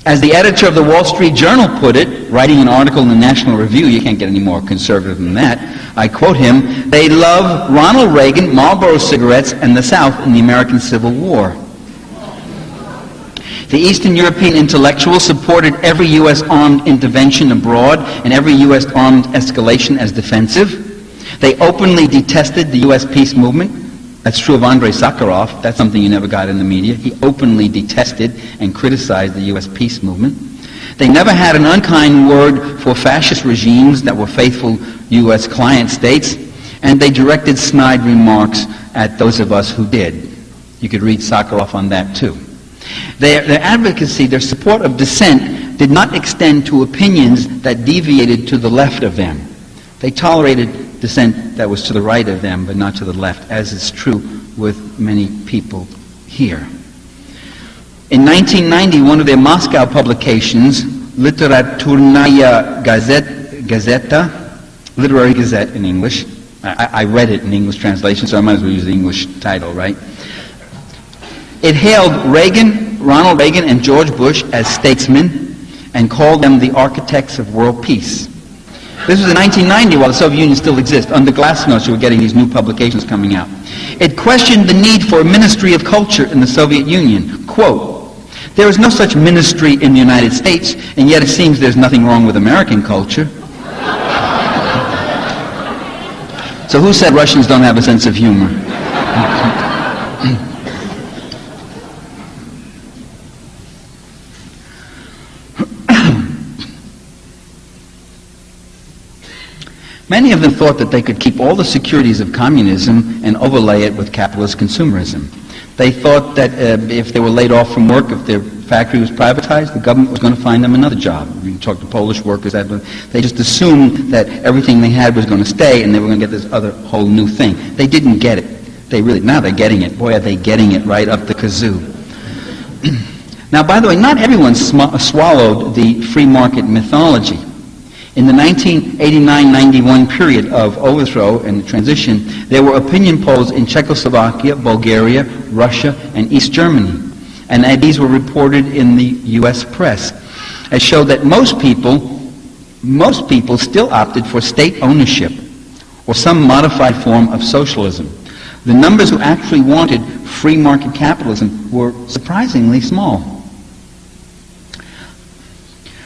As the editor of the Wall Street Journal put it, writing an article in the National Review, you can't get any more conservative than that, I quote him, "They love Ronald Reagan, Marlboro cigarettes, and the South in the American Civil War." The Eastern European intellectuals supported every U.S. armed intervention abroad and every U.S. armed escalation as defensive. They openly detested the U.S. peace movement. That's true of Andrei Sakharov. That's something you never got in the media. He openly detested and criticized the U.S. peace movement. They never had an unkind word for fascist regimes that were faithful U.S. client states, and they directed snide remarks at those of us who did. You could read Sakharov on that too. Their advocacy, their support of dissent, did not extend to opinions that deviated to the left of them. They tolerated dissent that was to the right of them, but not to the left, as is true with many people here. In 1990, one of their Moscow publications, Literaturная Gazeta, Literary Gazette in English, I read it in English translation, so I might as well use the English title, right? It hailed Ronald Reagan and George Bush as statesmen and called them the architects of world peace. This was in 1990 while the Soviet Union still exists. Under Glasnost, you were getting these new publications coming out. It questioned the need for a ministry of culture in the Soviet Union. Quote, "There is no such ministry in the United States, and yet it seems there's nothing wrong with American culture." So who said Russians don't have a sense of humor? Many of them thought that they could keep all the securities of communism and overlay it with capitalist consumerism. They thought that if they were laid off from work, if their factory was privatized, the government was going to find them another job. You can talk to Polish workers. They just assumed that everything they had was going to stay and they were going to get this other whole new thing. They didn't get it. Now they're getting it. Boy, are they getting it right up the kazoo. Now, by the way, not everyone swallowed the free market mythology. In the 1989-91 period of overthrow and transition, there were opinion polls in Czechoslovakia, Bulgaria, Russia, and East Germany. And these were reported in the U.S. press, as showed that most people still opted for state ownership or some modified form of socialism. The numbers who actually wanted free market capitalism were surprisingly small.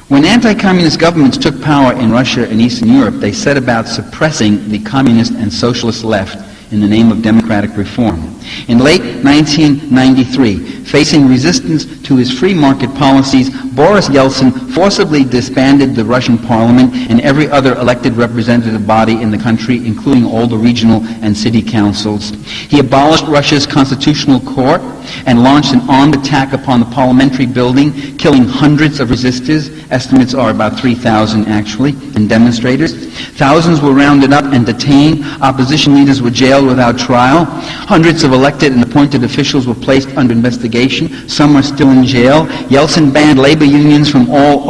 When anti-communist governments took power in Russia and Eastern Europe, they set about suppressing the communist and socialist left in the name of democratic reform. In late 1993, facing resistance to his free market policies, Boris Yeltsin forcibly disbanded the Russian parliament and every other elected representative body in the country, including all the regional and city councils. He abolished Russia's constitutional court and launched an armed attack upon the parliamentary building, killing hundreds of resistors. Estimates are about 3,000 actually, and demonstrators. Thousands were rounded up and detained. Opposition leaders were jailed without trial. Hundreds of elected and appointed officials were placed under investigation. Some are still in jail. Yeltsin banned labor unions from all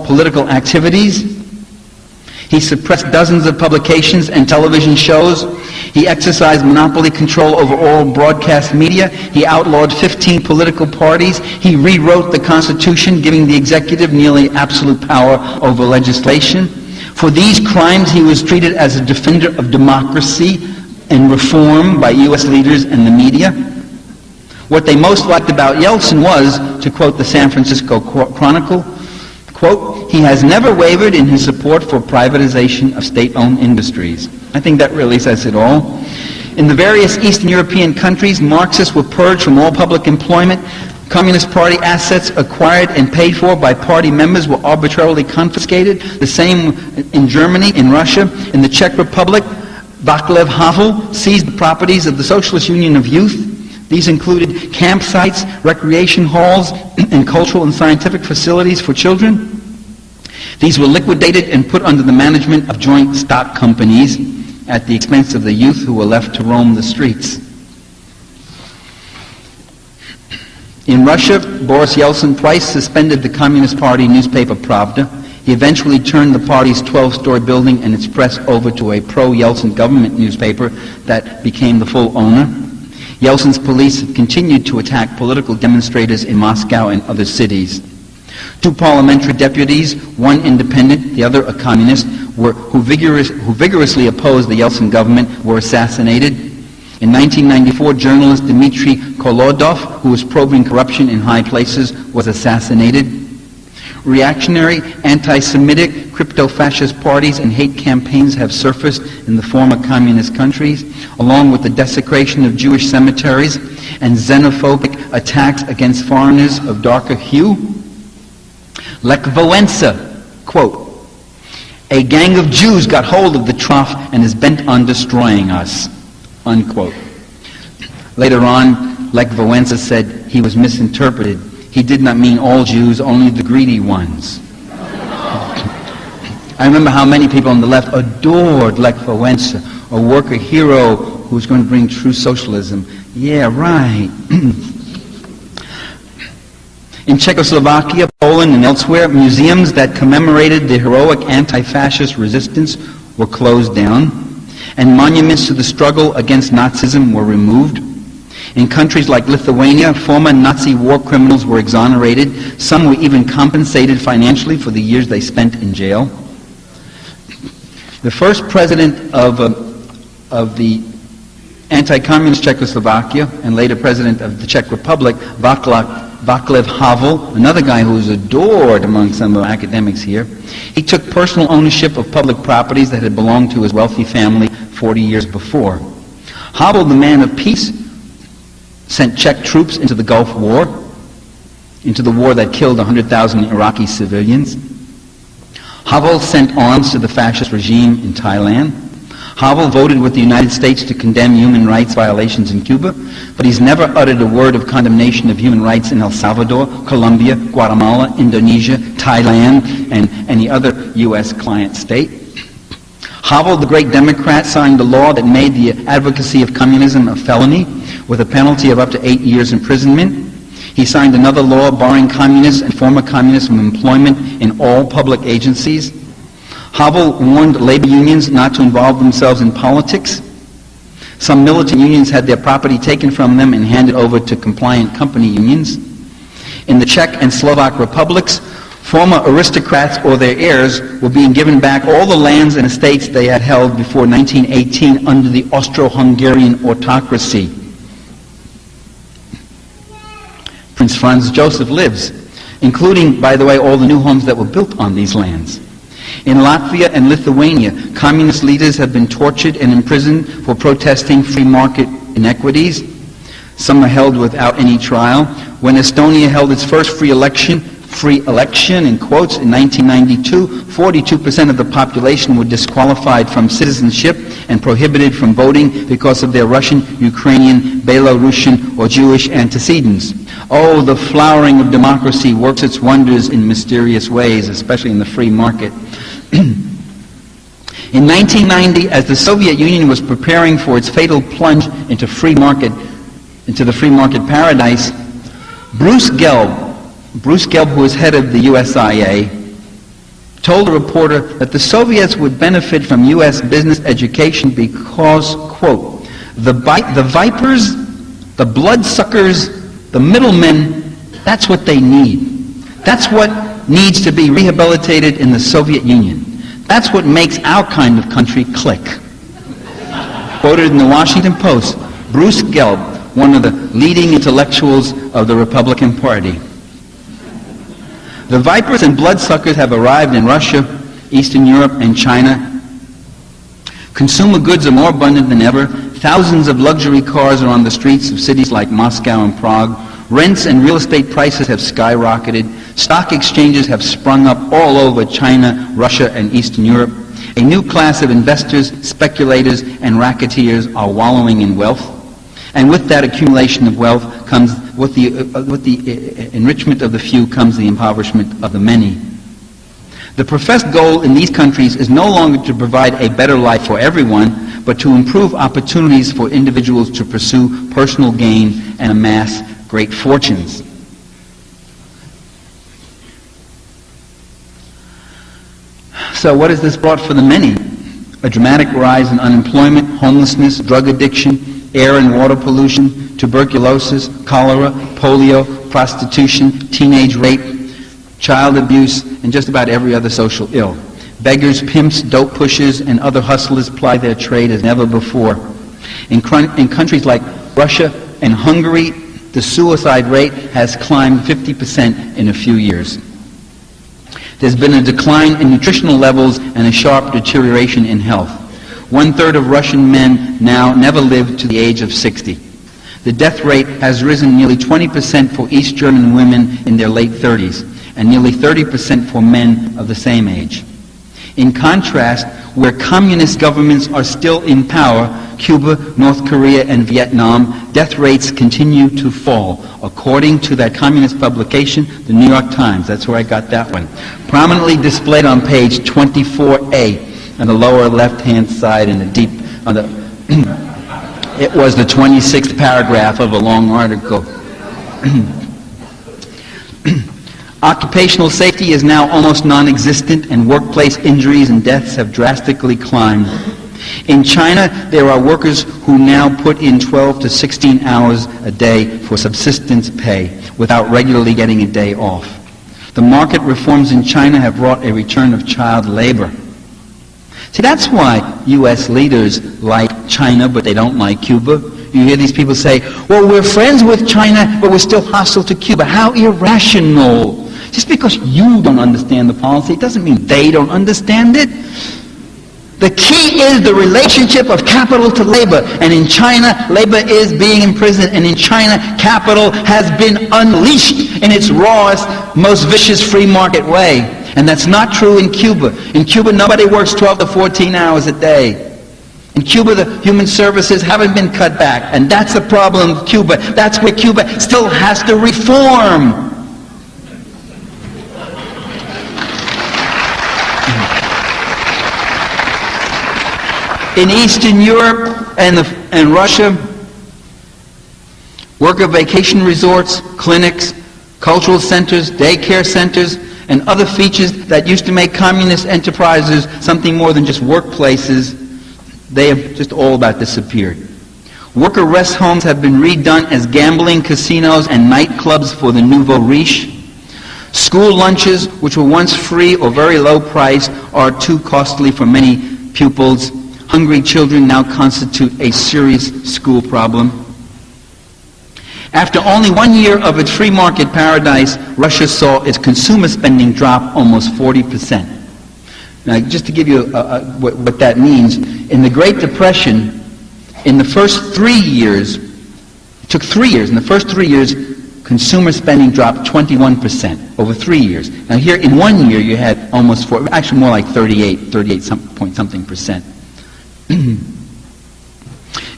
political activities. He suppressed dozens of publications and television shows. He exercised monopoly control over all broadcast media. He outlawed 15 political parties. He rewrote the Constitution, giving the executive nearly absolute power over legislation. For these crimes, he was treated as a defender of democracy and reform by U.S. leaders and the media. What they most liked about Yeltsin was, to quote the San Francisco Chronicle, quote, "He has never wavered in his support for privatization of state-owned industries." I think that really says it all. In the various Eastern European countries, Marxists were purged from all public employment. Communist Party assets acquired and paid for by party members were arbitrarily confiscated. The same in Germany, in Russia, in the Czech Republic. Václav Havel seized the properties of the Socialist Union of Youth. These included campsites, recreation halls, and cultural and scientific facilities for children. These were liquidated and put under the management of joint stock companies at the expense of the youth who were left to roam the streets. In Russia, Boris Yeltsin twice suspended the Communist Party newspaper Pravda. He eventually turned the party's 12-story building and its press over to a pro-Yeltsin government newspaper that became the full owner. Yeltsin's police have continued to attack political demonstrators in Moscow and other cities. Two parliamentary deputies, one independent, the other a communist, who vigorously opposed the Yeltsin government, were assassinated. In 1994, journalist Dmitry Kolodov, who was probing corruption in high places, was assassinated. Reactionary, anti-Semitic, crypto-fascist parties and hate campaigns have surfaced in the former communist countries, along with the desecration of Jewish cemeteries and xenophobic attacks against foreigners of darker hue. Lech Wałęsa, quote, "A gang of Jews got hold of the trough and is bent on destroying us," unquote. Later on, Lech Wałęsa said he was misinterpreted. He did not mean all Jews, only the greedy ones. I remember how many people on the left adored Lech Wałęsa, a worker hero who was going to bring true socialism. Yeah, right. In Czechoslovakia, Poland, and elsewhere, museums that commemorated the heroic anti-fascist resistance were closed down, and monuments to the struggle against Nazism were removed. In countries like Lithuania, former Nazi war criminals were exonerated. Some were even compensated financially for the years they spent in jail. The first president of the anti-communist Czechoslovakia and later president of the Czech Republic, Václav Havel, another guy who was adored among some of the academics here, he took personal ownership of public properties that had belonged to his wealthy family 40 years before. Havel, the man of peace, sent Czech troops into the Gulf War, into the war that killed 100,000 Iraqi civilians. Havel sent arms to the fascist regime in Thailand. Havel voted with the United States to condemn human rights violations in Cuba, but he's never uttered a word of condemnation of human rights in El Salvador, Colombia, Guatemala, Indonesia, Thailand, and any other U.S. client state. Havel, the great Democrat, signed a law that made the advocacy of communism a felony with a penalty of up to 8 years imprisonment. He signed another law barring communists and former communists from employment in all public agencies. Havel warned labor unions not to involve themselves in politics. Some militant unions had their property taken from them and handed over to compliant company unions. In the Czech and Slovak republics, former aristocrats or their heirs were being given back all the lands and estates they had held before 1918 under the Austro-Hungarian autocracy. Prince Franz Joseph lives, including, by the way, all the new homes that were built on these lands. In Latvia and Lithuania, communist leaders have been tortured and imprisoned for protesting free market inequities. Some are held without any trial. When Estonia held its first free election, in quotes, in 1992, 42% of the population were disqualified from citizenship and prohibited from voting because of their Russian, Ukrainian, Belarusian, or Jewish antecedents. Oh, the flowering of democracy works its wonders in mysterious ways, especially in the free market. In 1990, as the Soviet Union was preparing for its fatal plunge into the free market paradise, Bruce Gelb, who was head of the USIA, told a reporter that the Soviets would benefit from U.S. business education because, quote, the vipers, the bloodsuckers, the middlemen, that's what they need. That's what needs to be rehabilitated in the Soviet Union. That's what makes our kind of country click. Quoted in the Washington Post, Bruce Gelb, one of the leading intellectuals of the Republican Party. The vipers and bloodsuckers have arrived in Russia, Eastern Europe, and China. Consumer goods are more abundant than ever. Thousands of luxury cars are on the streets of cities like Moscow and Prague. Rents and real estate prices have skyrocketed. Stock exchanges have sprung up all over China, Russia, and Eastern Europe. A new class of investors, speculators, and racketeers are wallowing in wealth. And with that accumulation of wealth comes, with the enrichment of the few comes the impoverishment of the many. The professed goal in these countries is no longer to provide a better life for everyone, but to improve opportunities for individuals to pursue personal gain and amass great fortunes. So what has this brought for the many? A dramatic rise in unemployment, homelessness, drug addiction, air and water pollution, tuberculosis, cholera, polio, prostitution, teenage rape, child abuse, and just about every other social ill. Beggars, pimps, dope pushers, and other hustlers ply their trade as never before. In countries like Russia and Hungary, the suicide rate has climbed 50% in a few years. There's been a decline in nutritional levels and a sharp deterioration in health. 1/3 of Russian men now never live to the age of 60. The death rate has risen nearly 20% for East German women in their late 30s, and nearly 30% for men of the same age. In contrast, where communist governments are still in power, Cuba, North Korea, and Vietnam, death rates continue to fall, according to that communist publication, the New York Times. That's where I got that one. Prominently displayed on page 24A, on the lower left-hand side in the deep, it was the 26th paragraph of a long article. Occupational safety is now almost non-existent, and workplace injuries and deaths have drastically climbed. In China, there are workers who now put in 12 to 16 hours a day for subsistence pay without regularly getting a day off. The market reforms in China have brought a return of child labor. See, that's why U.S. leaders like China, but they don't like Cuba. You hear these people say, well, we're friends with China, but we're still hostile to Cuba. How irrational. Just because you don't understand the policy, it doesn't mean they don't understand it. The key is the relationship of capital to labor. And in China, labor is being imprisoned. And in China, capital has been unleashed in its rawest, most vicious free market way. And that's not true in Cuba. In Cuba, nobody works 12 to 14 hours a day. In Cuba, the human services haven't been cut back. And that's the problem with Cuba. That's where Cuba still has to reform. In Eastern Europe and Russia, worker vacation resorts, clinics, cultural centers, daycare centers, and other features that used to make communist enterprises something more than just workplaces, they have just all about disappeared. Worker rest homes have been redone as gambling casinos and nightclubs for the nouveau riche. School lunches, which were once free or very low priced, are too costly for many pupils. Hungry children now constitute a serious school problem. After only 1 year of its free market paradise, Russia saw its consumer spending drop almost 40%. Now, just to give you what that means, in the Great Depression, in the first 3 years, it took 3 years, in the first 3 years, consumer spending dropped 21% over 3 years. Now here, in 1 year, you had almost actually more like 38 point something percent.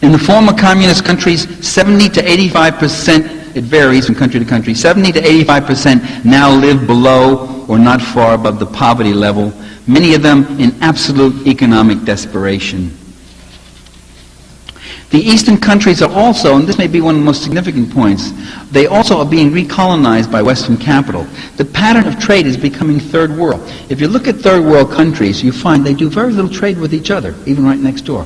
In the former communist countries, 70 to 85%, it varies from country to country, 70 to 85% now live below or not far above the poverty level, many of them in absolute economic desperation. The eastern countries are also, and this may be one of the most significant points, they also are being recolonized by Western capital. The pattern of trade is becoming third world. If you look at third world countries, you find they do very little trade with each other, even right next door.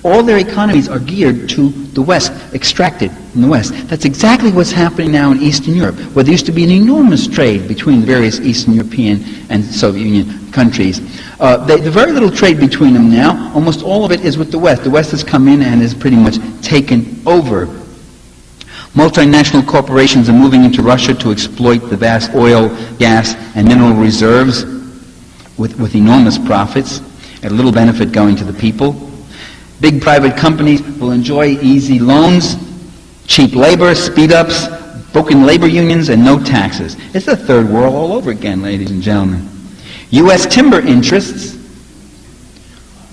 All their economies are geared to the West, extracted from the West. That's exactly what's happening now in Eastern Europe, where there used to be an enormous trade between the various Eastern European and Soviet Union countries. There's very little trade between them now. Almost all of it is with the West. The West has come in and has pretty much taken over. Multinational corporations are moving into Russia to exploit the vast oil, gas, and mineral reserves with enormous profits, at little benefit going to the people. Big private companies will enjoy easy loans, cheap labor, speed-ups, broken labor unions, and no taxes. It's the third world all over again, ladies and gentlemen. U.S. timber interests,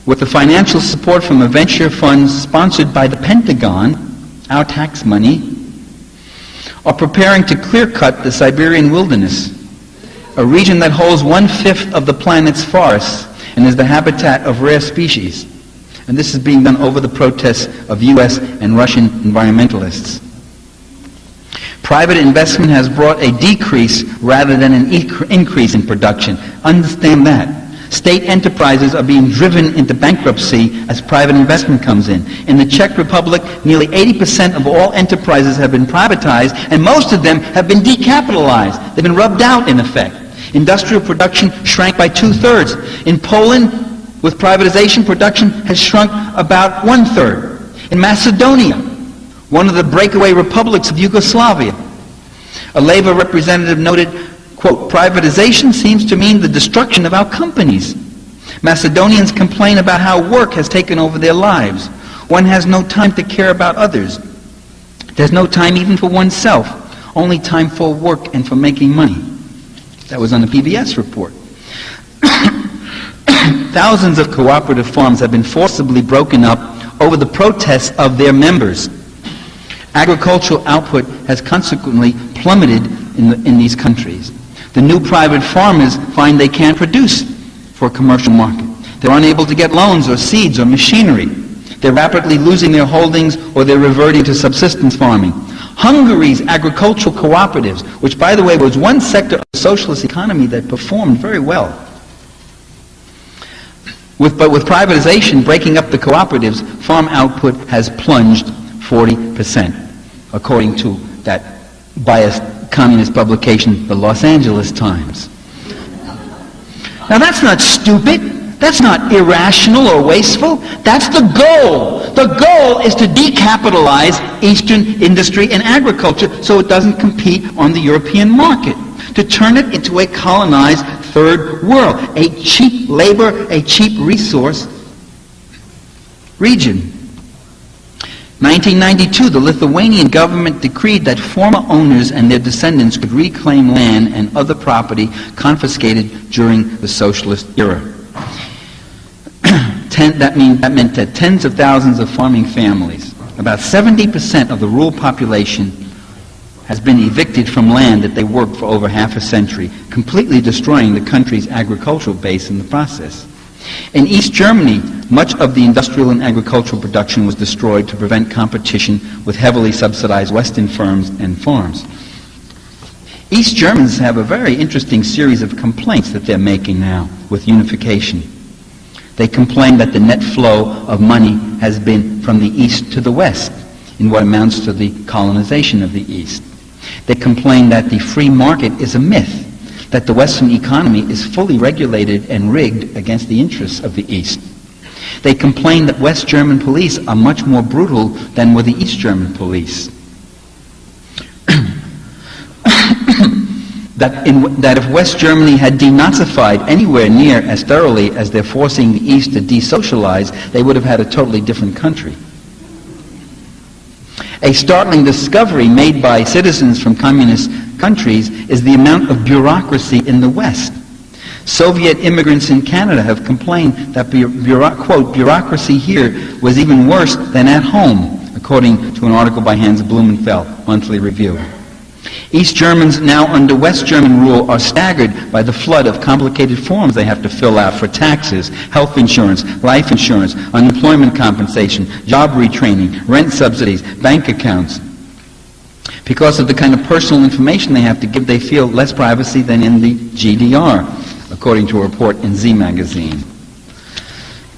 with the financial support from a venture fund sponsored by the Pentagon, our tax money, are preparing to clear-cut the Siberian wilderness, a region that holds 1/5 of the planet's forests and is the habitat of rare species. And this is being done over the protests of U.S. and Russian environmentalists. Private investment has brought a decrease rather than an increase in production. Understand that. State enterprises are being driven into bankruptcy as private investment comes in. In the Czech Republic, nearly 80% of all enterprises have been privatized, and most of them have been decapitalized. They've been rubbed out, in effect. Industrial production shrank by 2/3. In Poland, with privatization, production has shrunk about 1/3. In Macedonia, one of the breakaway republics of Yugoslavia, a labor representative noted, quote, "Privatization seems to mean the destruction of our companies. Macedonians complain about how work has taken over their lives. One has no time to care about others. There's no time even for oneself, only time for work and for making money." That was on the PBS report. Thousands of cooperative farms have been forcibly broken up over the protests of their members. Agricultural output has consequently plummeted in these countries. The new private farmers find they can't produce for a commercial market. They're unable to get loans or seeds or machinery. They're rapidly losing their holdings, or they're reverting to subsistence farming. Hungary's agricultural cooperatives, which by the way was one sector of the socialist economy that performed very well, but with privatization breaking up the cooperatives, farm output has plunged 40%, according to that biased communist publication, the Los Angeles Times. Now that's not stupid. That's not irrational or wasteful. That's the goal. The goal is to decapitalize Eastern industry and agriculture so it doesn't compete on the European market, to turn it into a colonized third world, a cheap labor, a cheap resource region. 1992, the Lithuanian government decreed that former owners and their descendants could reclaim land and other property confiscated during the socialist era. That meant that tens of thousands of farming families, about 70% of the rural population, has been evicted from land that they worked for over half a century, completely destroying the country's agricultural base in the process. In East Germany, much of the industrial and agricultural production was destroyed to prevent competition with heavily subsidized Western firms and farms. East Germans have a very interesting series of complaints that they're making now with unification. They complain that the net flow of money has been from the East to the West in what amounts to the colonization of the East. They complain that the free market is a myth, that the Western economy is fully regulated and rigged against the interests of the East. They complain that West German police are much more brutal than were the East German police. that if West Germany had denazified anywhere near as thoroughly as they're forcing the East to desocialize, they would have had a totally different country. A startling discovery made by citizens from communist countries is the amount of bureaucracy in the West. Soviet immigrants in Canada have complained that, quote, bureaucracy here was even worse than at home, according to an article by Hans Blumenfeld, Monthly Review. East Germans now under West German rule are staggered by the flood of complicated forms they have to fill out for taxes, health insurance, life insurance, unemployment compensation, job retraining, rent subsidies, bank accounts. Because of the kind of personal information they have to give, they feel less privacy than in the GDR, according to a report in Z Magazine.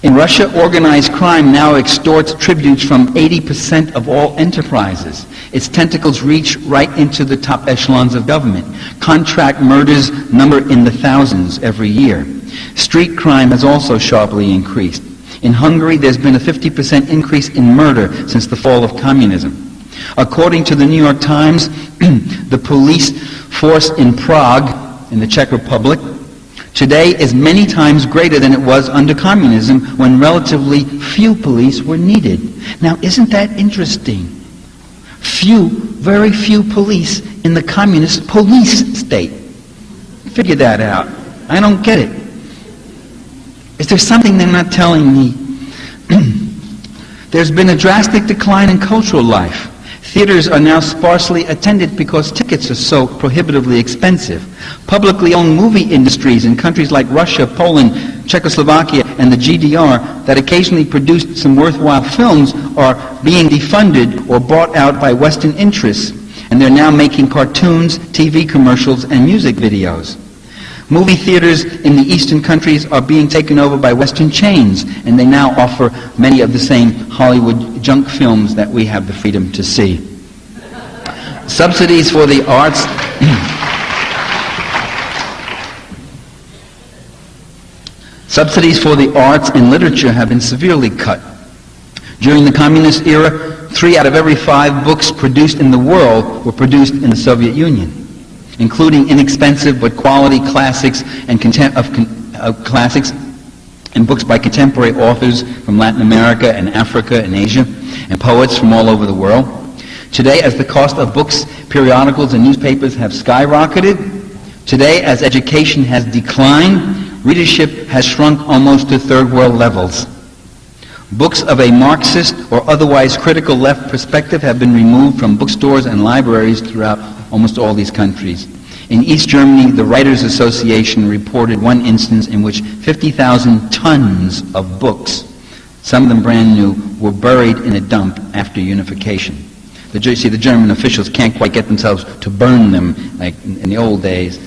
In Russia, organized crime now extorts tributes from 80% of all enterprises. Its tentacles reach right into the top echelons of government. Contract murders number in the thousands every year. Street crime has also sharply increased. In Hungary, there's been a 50% increase in murder since the fall of communism. According to the New York Times, the police force in Prague, in the Czech Republic, today is many times greater than it was under communism, when relatively few police were needed. Now, isn't that interesting? Very few police in the communist police state. Figure that out. I don't get it. Is there something they're not telling me? There's been a drastic decline in cultural life. Theaters are now sparsely attended because tickets are so prohibitively expensive. Publicly owned movie industries in countries like Russia, Poland, Czechoslovakia, and the GDR that occasionally produced some worthwhile films are being defunded or bought out by Western interests, and they're now making cartoons, TV commercials, and music videos. Movie theaters in the Eastern countries are being taken over by Western chains, and they now offer many of the same Hollywood junk films that we have the freedom to see. Subsidies for the arts... Subsidies for the arts and literature have been severely cut. During the communist era, 3 out of every 5 books produced in the world were produced in the Soviet Union, including inexpensive but quality classics and classics and books by contemporary authors from Latin America and Africa and Asia, and poets from all over the world. Today, as the cost of books, periodicals, and newspapers have skyrocketed, today, as education has declined, readership has shrunk almost to third world levels. Books of a Marxist or otherwise critical left perspective have been removed from bookstores and libraries throughout almost all these countries. In East Germany, the Writers Association reported one instance in which 50,000 tons of books, some of them brand new, were buried in a dump after unification. The German officials can't quite get themselves to burn them like in the old days.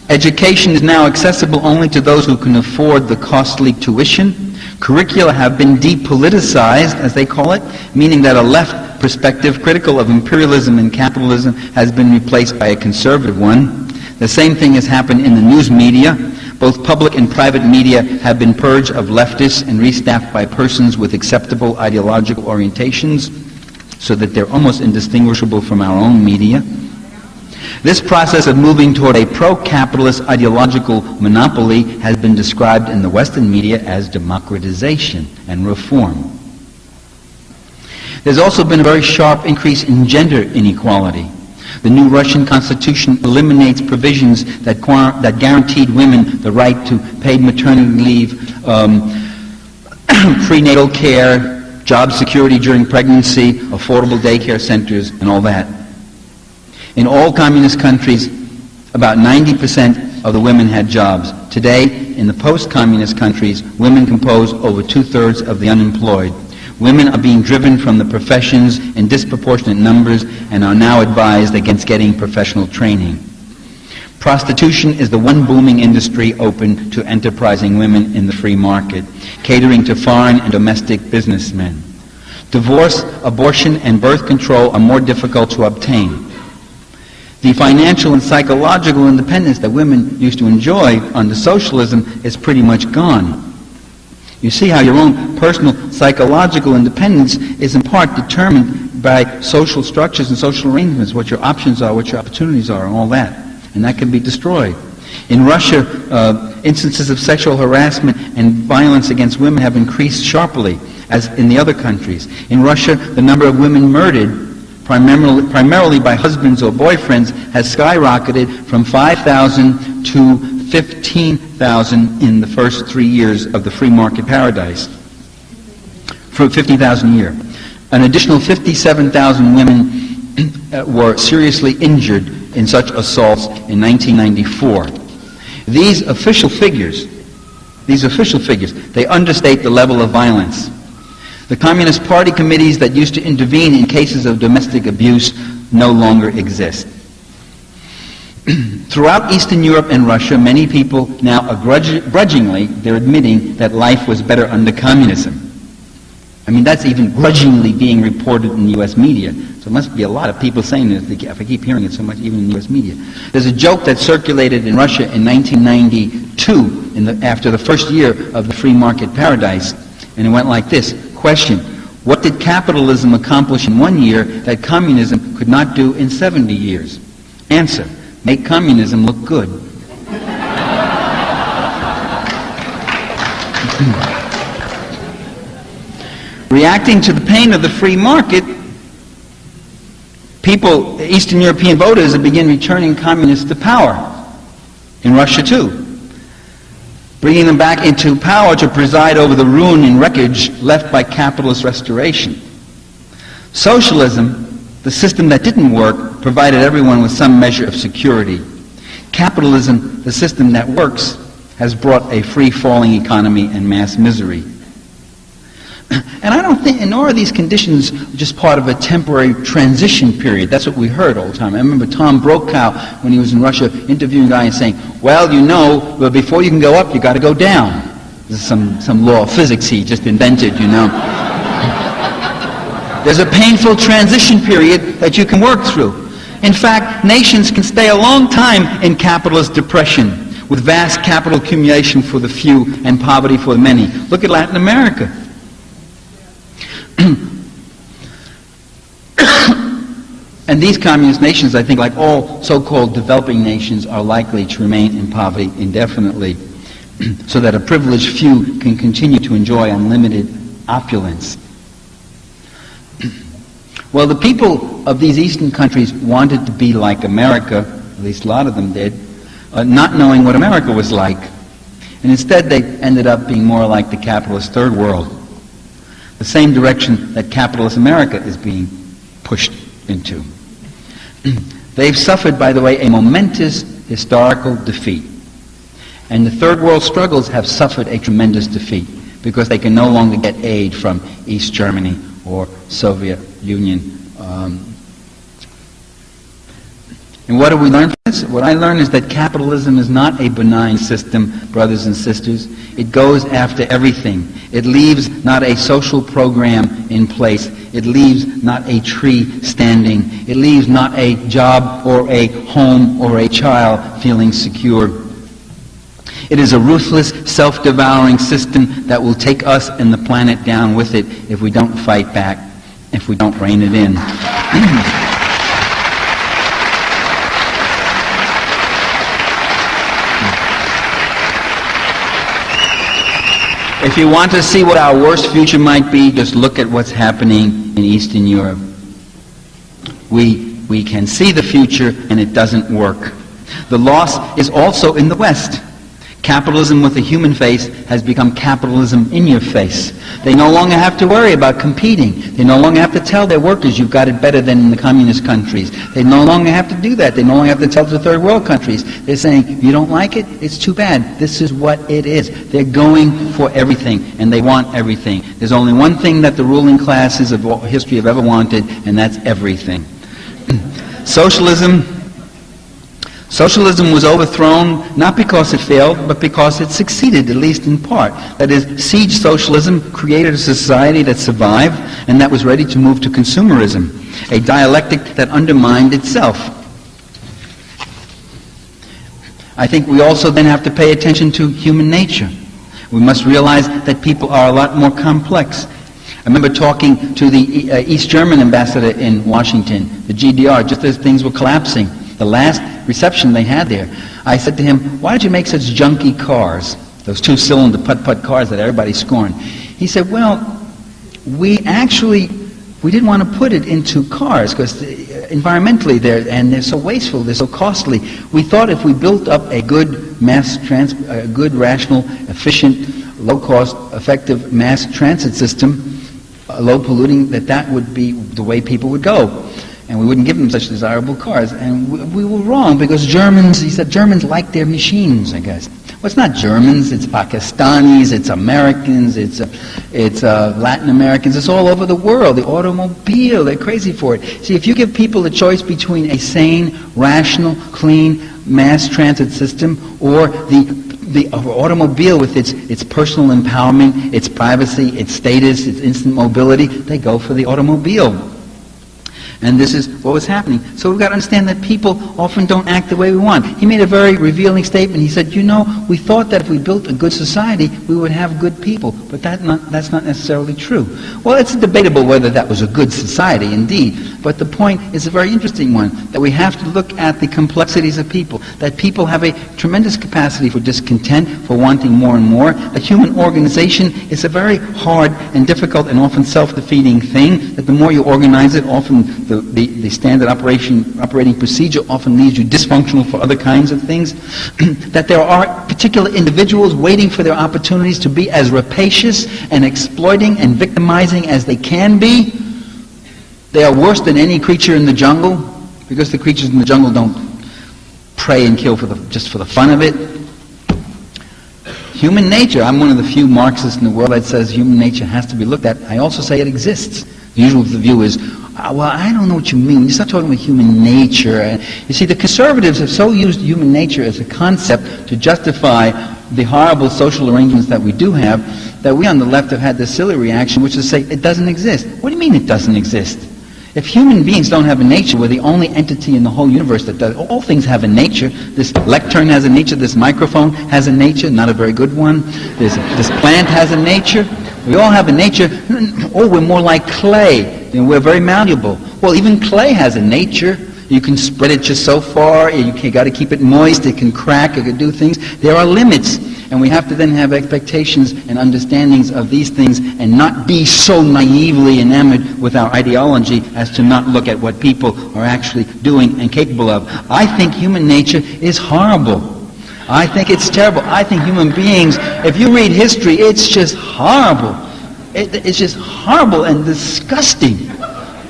Education is now accessible only to those who can afford the costly tuition. Curricula have been depoliticized, as they call it, meaning that a left perspective critical of imperialism and capitalism has been replaced by a conservative one. The same thing has happened in the news media. Both public and private media have been purged of leftists and restaffed by persons with acceptable ideological orientations, so that they're almost indistinguishable from our own media. This process of moving toward a pro-capitalist ideological monopoly has been described in the Western media as democratization and reform. There's also been a very sharp increase in gender inequality. The new Russian constitution eliminates provisions that guaranteed women the right to paid maternity leave, prenatal care, job security during pregnancy, affordable daycare centers, and all that. In all communist countries, about 90% of the women had jobs. Today, in the post-communist countries, women compose over 2/3 of the unemployed. Women are being driven from the professions in disproportionate numbers and are now advised against getting professional training. Prostitution is the one booming industry open to enterprising women in the free market, catering to foreign and domestic businessmen. Divorce, abortion, and birth control are more difficult to obtain. The financial and psychological independence that women used to enjoy under socialism is pretty much gone. You see how your own personal psychological independence is in part determined by social structures and social arrangements, what your options are, what your opportunities are, and all that. And that can be destroyed. In Russia, instances of sexual harassment and violence against women have increased sharply, as in the other countries. In Russia, the number of women murdered, primarily by husbands or boyfriends, has skyrocketed from 5,000 to 15,000 in the first 3 years of the free market paradise. For 50,000 a year. An additional 57,000 women were seriously injured in such assaults in 1994. These official figures, they understate the level of violence. The Communist Party committees that used to intervene in cases of domestic abuse no longer exist. Throughout Eastern Europe and Russia, many people now grudgingly, they're admitting that life was better under communism. I mean, that's even grudgingly being reported in the U.S. media. So there must be a lot of people saying this, if I keep hearing it so much, even in the U.S. media. There's a joke that circulated in Russia in 1992, after the first year of the free market paradise, and it went like this. Question: what did capitalism accomplish in 1 year that communism could not do in 70 years? Answer: make communism look good. Reacting to the pain of the free market, people, Eastern European voters, have begun returning communists to power. In Russia too. Bringing them back into power to preside over the ruin and wreckage left by capitalist restoration. Socialism, the system that didn't work, provided everyone with some measure of security. Capitalism, the system that works, has brought a free-falling economy and mass misery. And I don't think, nor are these conditions just part of a temporary transition period. That's what we heard all the time. I remember Tom Brokaw, when he was in Russia, interviewing a guy and saying, well, you know, well, before you can go up, you got to go down. This is some law of physics he just invented, you know. There's a painful transition period that you can work through. In fact, nations can stay a long time in capitalist depression, with vast capital accumulation for the few and poverty for the many. Look at Latin America. And these communist nations, I think, like all so-called developing nations, are likely to remain in poverty indefinitely, so that a privileged few can continue to enjoy unlimited opulence. Well, the people of these eastern countries wanted to be like America, at least a lot of them did, not knowing what America was like. And instead they ended up being more like the capitalist third world, the same direction that capitalist America is being pushed into. They've suffered, by the way, a momentous historical defeat. And the third world struggles have suffered a tremendous defeat because they can no longer get aid from East Germany or Soviet Union. And what do we learn from this? What I learned is that capitalism is not a benign system, brothers and sisters. It goes after everything. It leaves not a social program in place. It leaves not a tree standing. It leaves not a job or a home or a child feeling secure. It is a ruthless, self-devouring system that will take us and the planet down with it if we don't fight back, if we don't rein it in. If you want to see what our worst future might be, just look at what's happening in Eastern Europe. We can see the future, and it doesn't work. The loss is also in the West. Capitalism with a human face has become capitalism in your face. They no longer have to worry about competing. They no longer have to tell their workers you've got it better than in the communist countries. They no longer have to do that. They no longer have to tell the third world countries. They're saying, you don't like it? It's too bad. This is what it is. They're going for everything, and they want everything. There's only one thing that the ruling classes of history have ever wanted, and that's everything. Socialism was overthrown not because it failed, but because it succeeded, at least in part. That is, siege socialism created a society that survived and that was ready to move to consumerism, a dialectic that undermined itself. I think we also then have to pay attention to human nature. We must realize that people are a lot more complex. I remember talking to the East German ambassador in Washington, the GDR, just as things were collapsing. The last reception they had there. I said to him, why did you make such junky cars? Those two-cylinder putt-putt cars that everybody scorned. He said, well, we didn't want to put it into cars because environmentally they're so wasteful, they're so costly. We thought if we built up a good a good, rational, efficient, low-cost, effective mass transit system, low polluting, that would be the way people would go. And we wouldn't give them such desirable cars. And we were wrong because he said Germans like their machines, I guess. Well, it's not Germans, it's Pakistanis, it's Americans, it's Latin Americans, it's all over the world. The automobile, they're crazy for it. See, if you give people the choice between a sane, rational, clean mass transit system or the automobile with its personal empowerment, its privacy, its status, its instant mobility, they go for the automobile. And this is what was happening. So we've got to understand that people often don't act the way we want. He made a very revealing statement. He said, you know, we thought that if we built a good society, we would have good people. But that's not necessarily true. Well, it's debatable whether that was a good society, indeed. But the point is a very interesting one, that we have to look at the complexities of people, that people have a tremendous capacity for discontent, for wanting more and more. A human organization is a very hard and difficult and often self-defeating thing, that the more you organize it, often the standard operating procedure often leaves you dysfunctional for other kinds of things, that there are particular individuals waiting for their opportunities to be as rapacious and exploiting and victimizing as they can be. They are worse than any creature in the jungle, because the creatures in the jungle don't prey and kill just for the fun of it. Human nature, I'm one of the few Marxists in the world that says human nature has to be looked at. I also say it exists. The usual view is, well, I don't know what you mean. You start talking about human nature. You see, the conservatives have so used human nature as a concept to justify the horrible social arrangements that we do have, that we on the left have had this silly reaction, which is to say, it doesn't exist. What do you mean it doesn't exist? If human beings don't have a nature, we're the only entity in the whole universe that does. All things have a nature. This lectern has a nature. This microphone has a nature, not a very good one. This plant has a nature. We all have a nature. Oh, we're more like clay. And we're very malleable. Well, even clay has a nature. You can spread it just so far. You got to keep it moist. It can crack. It can do things. There are limits. And we have to then have expectations and understandings of these things and not be so naively enamored with our ideology as to not look at what people are actually doing and capable of. I think human nature is horrible. I think it's terrible. I think human beings, if you read history, it's just horrible. It's just horrible and disgusting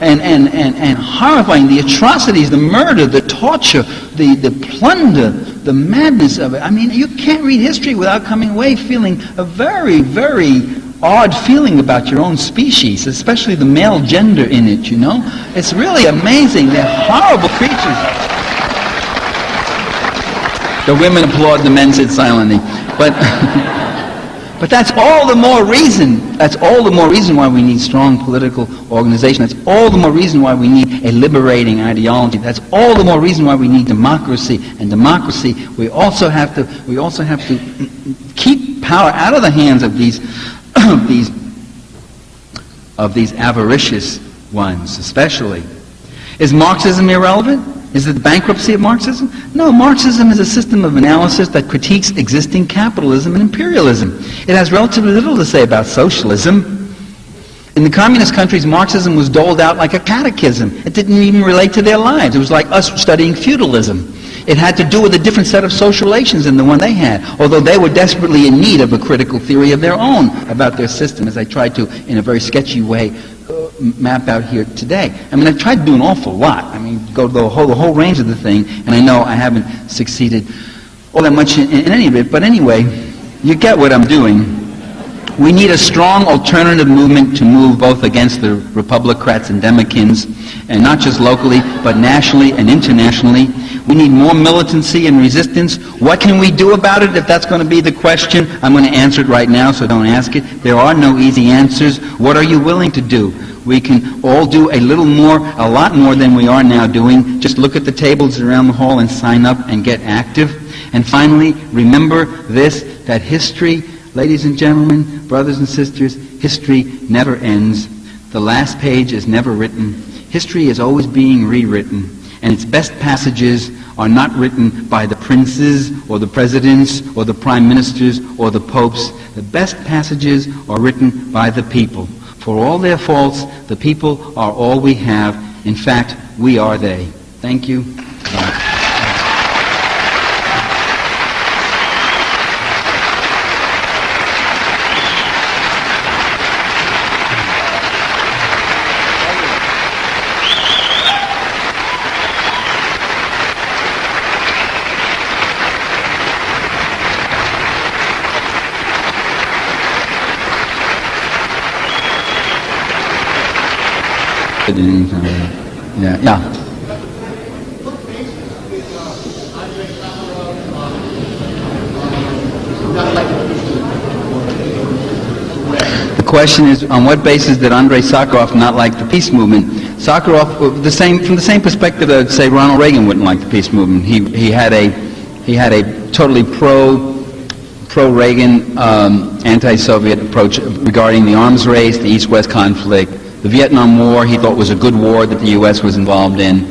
and horrifying. The atrocities, the murder, the torture, the plunder, the madness of it. I mean, you can't read history without coming away feeling a very, very odd feeling about your own species, especially the male gender in it, you know. It's really amazing. They're horrible creatures. The women applaud, the men sit silently. But that's all the more reason. That's all the more reason why we need strong political organization. That's all the more reason why we need a liberating ideology. That's all the more reason why we need democracy. And democracy, we also have to keep power out of the hands of these avaricious ones, especially. Is Marxism irrelevant? Is it the bankruptcy of Marxism? No, Marxism is a system of analysis that critiques existing capitalism and imperialism. It has relatively little to say about socialism. In the communist countries, Marxism was doled out like a catechism. It didn't even relate to their lives. It was like us studying feudalism. It had to do with a different set of social relations than the one they had, although they were desperately in need of a critical theory of their own about their system, as I tried to, in a very sketchy way, map out here today. I mean, I've tried to do an awful lot. I mean, go to the whole range of the thing, and I know I haven't succeeded all that much in any of it, but anyway, you get what I'm doing. We need a strong alternative movement to move both against the Republicrats and Demokins, and not just locally, but nationally and internationally. We need more militancy and resistance. What can we do about it, if that's going to be the question? I'm going to answer it right now, so don't ask it. There are no easy answers. What are you willing to do? We can all do a little more, a lot more than we are now doing. Just look at the tables around the hall and sign up and get active. And finally, remember this, that history, Ladies and gentlemen, brothers and sisters, history never ends. The last page is never written. History is always being rewritten, and its best passages are not written by the princes or the presidents or the prime ministers or the popes. The best passages are written by the people. For all their faults, the people are all we have. In fact, we are they. Thank you. Yeah. The question is, on what basis did Andrei Sakharov not like the peace movement? Sakharov, from the same perspective, I would say Ronald Reagan wouldn't like the peace movement. He had a totally pro-Reagan, anti-Soviet approach regarding the arms race, the East-West conflict. The Vietnam War, he thought, was a good war that the U.S. was involved in,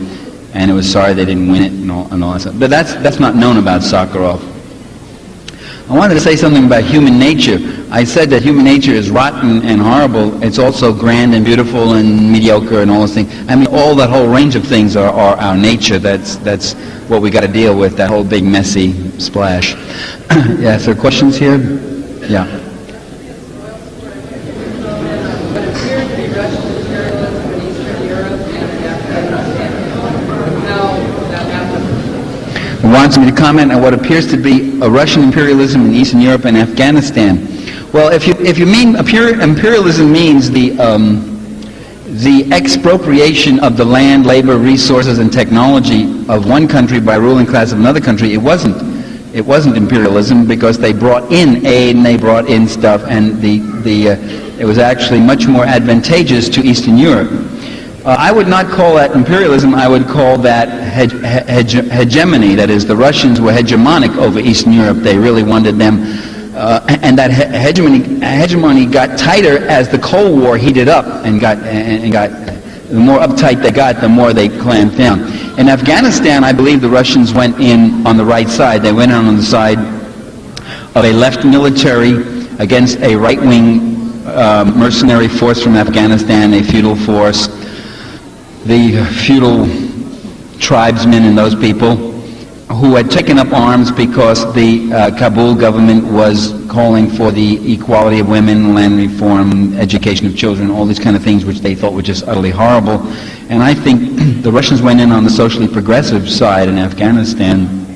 and it was sorry they didn't win it and all that stuff. But that's not known about Sakharov. I wanted to say something about human nature. I said that human nature is rotten and horrible. It's also grand and beautiful and mediocre and all those things. I mean, all that whole range of things are our nature. That's what we got to deal with, that whole big messy splash. Yeah, so questions here? Yeah. Wants me to comment on what appears to be a Russian imperialism in Eastern Europe and Afghanistan. Well, if you mean imperialism means the expropriation of the land, labor, resources, and technology of one country by a ruling class of another country, it wasn't imperialism, because they brought in aid and they brought in stuff, and it was actually much more advantageous to Eastern Europe. I would not call that imperialism. I would call that hegemony. That is, the Russians were hegemonic over Eastern Europe. They really wanted them, and that hegemony got tighter as the Cold War heated up, and got the more uptight they got, the more they clamped down. In Afghanistan, I believe the Russians went in on the right side. They went on the side of a left military against a right-wing mercenary force from Afghanistan, a feudal force. The feudal tribesmen and those people who had taken up arms because the Kabul government was calling for the equality of women, land reform, education of children, all these kind of things which they thought were just utterly horrible. And I think the Russians went in on the socially progressive side in Afghanistan,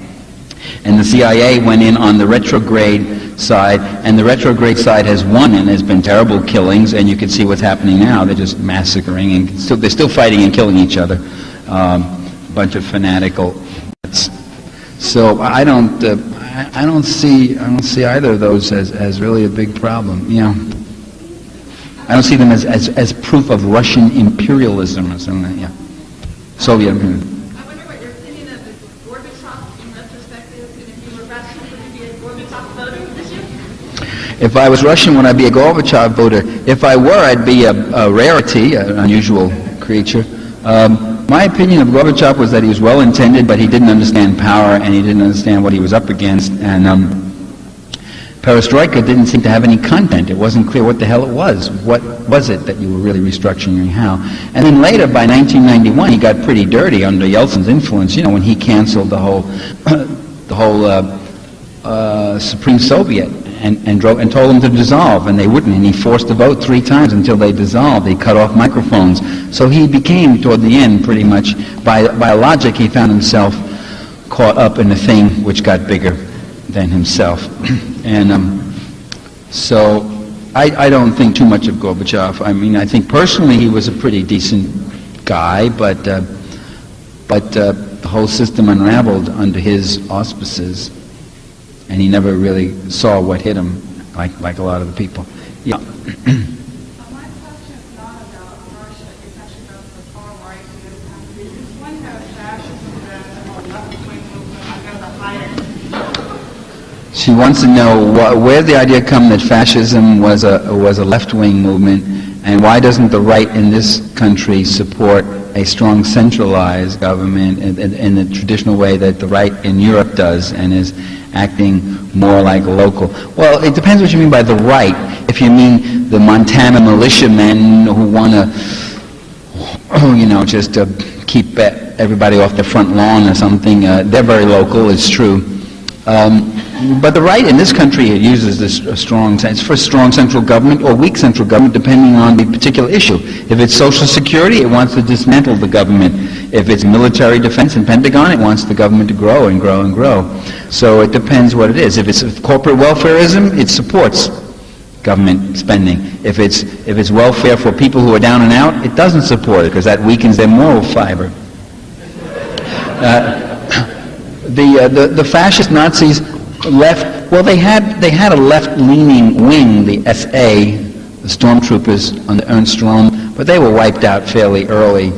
and the CIA went in on the retrograde side, and the retrograde side has won, and there's been terrible killings, and you can see what's happening now. They're just massacring, and they're still fighting and killing each other. A bunch of fanatical. So I don't see either of those as really a big problem. You know, I don't see them as proof of Russian imperialism or something. Yeah, Soviet imperialism. I wonder what your opinion of is Gorbachev in retrospective, and if you were Russian, would you be a Gorbachev voter this year? If I was Russian, would I be a Gorbachev voter? If I were, I'd be a rarity, an unusual creature. My opinion of Gorbachev was that he was well-intended, but he didn't understand power, and he didn't understand what he was up against. And Perestroika didn't seem to have any content. It wasn't clear what the hell it was. What was it that you were really restructuring and how? And then later, by 1991, he got pretty dirty under Yeltsin's influence, you know, when he canceled the whole Supreme Soviet and told them to dissolve, and they wouldn't, and he forced the vote 3 times until they dissolved. He cut off microphones. So he became, toward the end, pretty much, by logic, he found himself caught up in a thing which got bigger than himself. And so I don't think too much of Gorbachev. I mean, I think personally he was a pretty decent guy, but the whole system unraveled under his auspices, and he never really saw what hit him, like a lot of the people. Yeah. My question is not about Russia, it's actually about the far right in this country. It's one kind of fascism that the left-wing movement are going to hire. She wants to know where the idea come that fascism was a left-wing movement, and why doesn't the right in this country support a strong centralized government in the traditional way that the right in Europe does, and is acting more like local? Well, it depends what you mean by the right. If you mean the Montana militiamen who want to, just keep everybody off the front lawn or something, they're very local, it's true. But the right in this country uses this strong sense for strong central government or weak central government, depending on the particular issue. If it's Social Security, it wants to dismantle the government. If it's military defense and Pentagon, it wants the government to grow and grow and grow. So it depends what it is. If it's corporate welfareism, it supports government spending. If it's welfare for people who are down and out, it doesn't support it because that weakens their moral fiber. The fascist Nazis left. Well, they had a left-leaning wing, the SA, the stormtroopers under Ernst Röhm, but they were wiped out fairly early.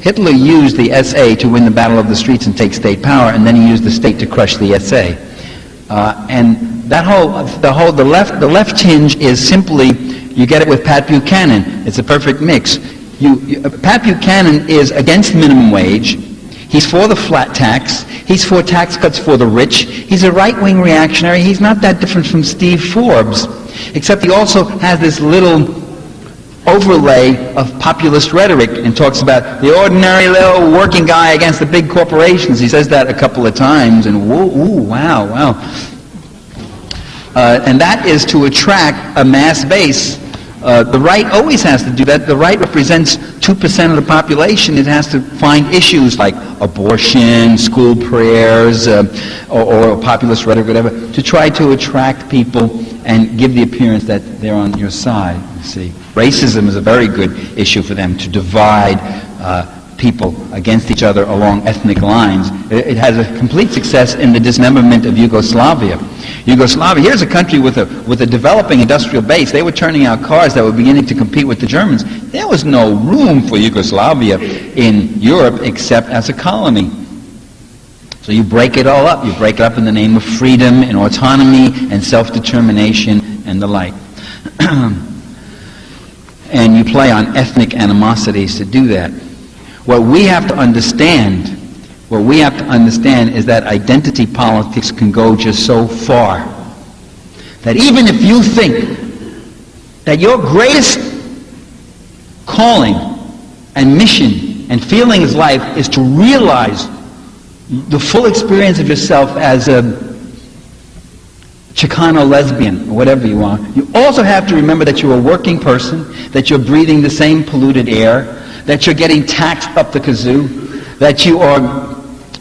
Hitler used the SA to win the battle of the streets and take state power, and then he used the state to crush the SA. And that the left tinge is simply, you get it with Pat Buchanan. It's a perfect mix. Pat Buchanan is against minimum wage. He's for the flat tax. He's for tax cuts for the rich. He's a right-wing reactionary. He's not that different from Steve Forbes, except he also has this little overlay of populist rhetoric and talks about the ordinary little working guy against the big corporations. He says that a couple of times, and wow. And that is to attract a mass base. The right always has to do that. The right represents 2% of the population. It has to find issues like abortion, school prayers, or populist rhetoric, whatever, to try to attract people and give the appearance that they're on your side, you see. Racism is a very good issue for them, to divide people against each other along ethnic lines. It has a complete success in the dismemberment of Yugoslavia. Here's a country with a developing industrial base. They were turning out cars that were beginning to compete with the Germans. There was no room for Yugoslavia in Europe except as a colony. So you break it all up. You break it up in the name of freedom and autonomy and self-determination and the like. And you play on ethnic animosities to do that. What we have to understand is that identity politics can go just so far that even if you think that your greatest calling and mission and feeling in life is to realize the full experience of yourself as a Chicano lesbian, or whatever you are, you also have to remember that you're a working person, that you're breathing the same polluted air, that you're getting taxed up the kazoo, that you are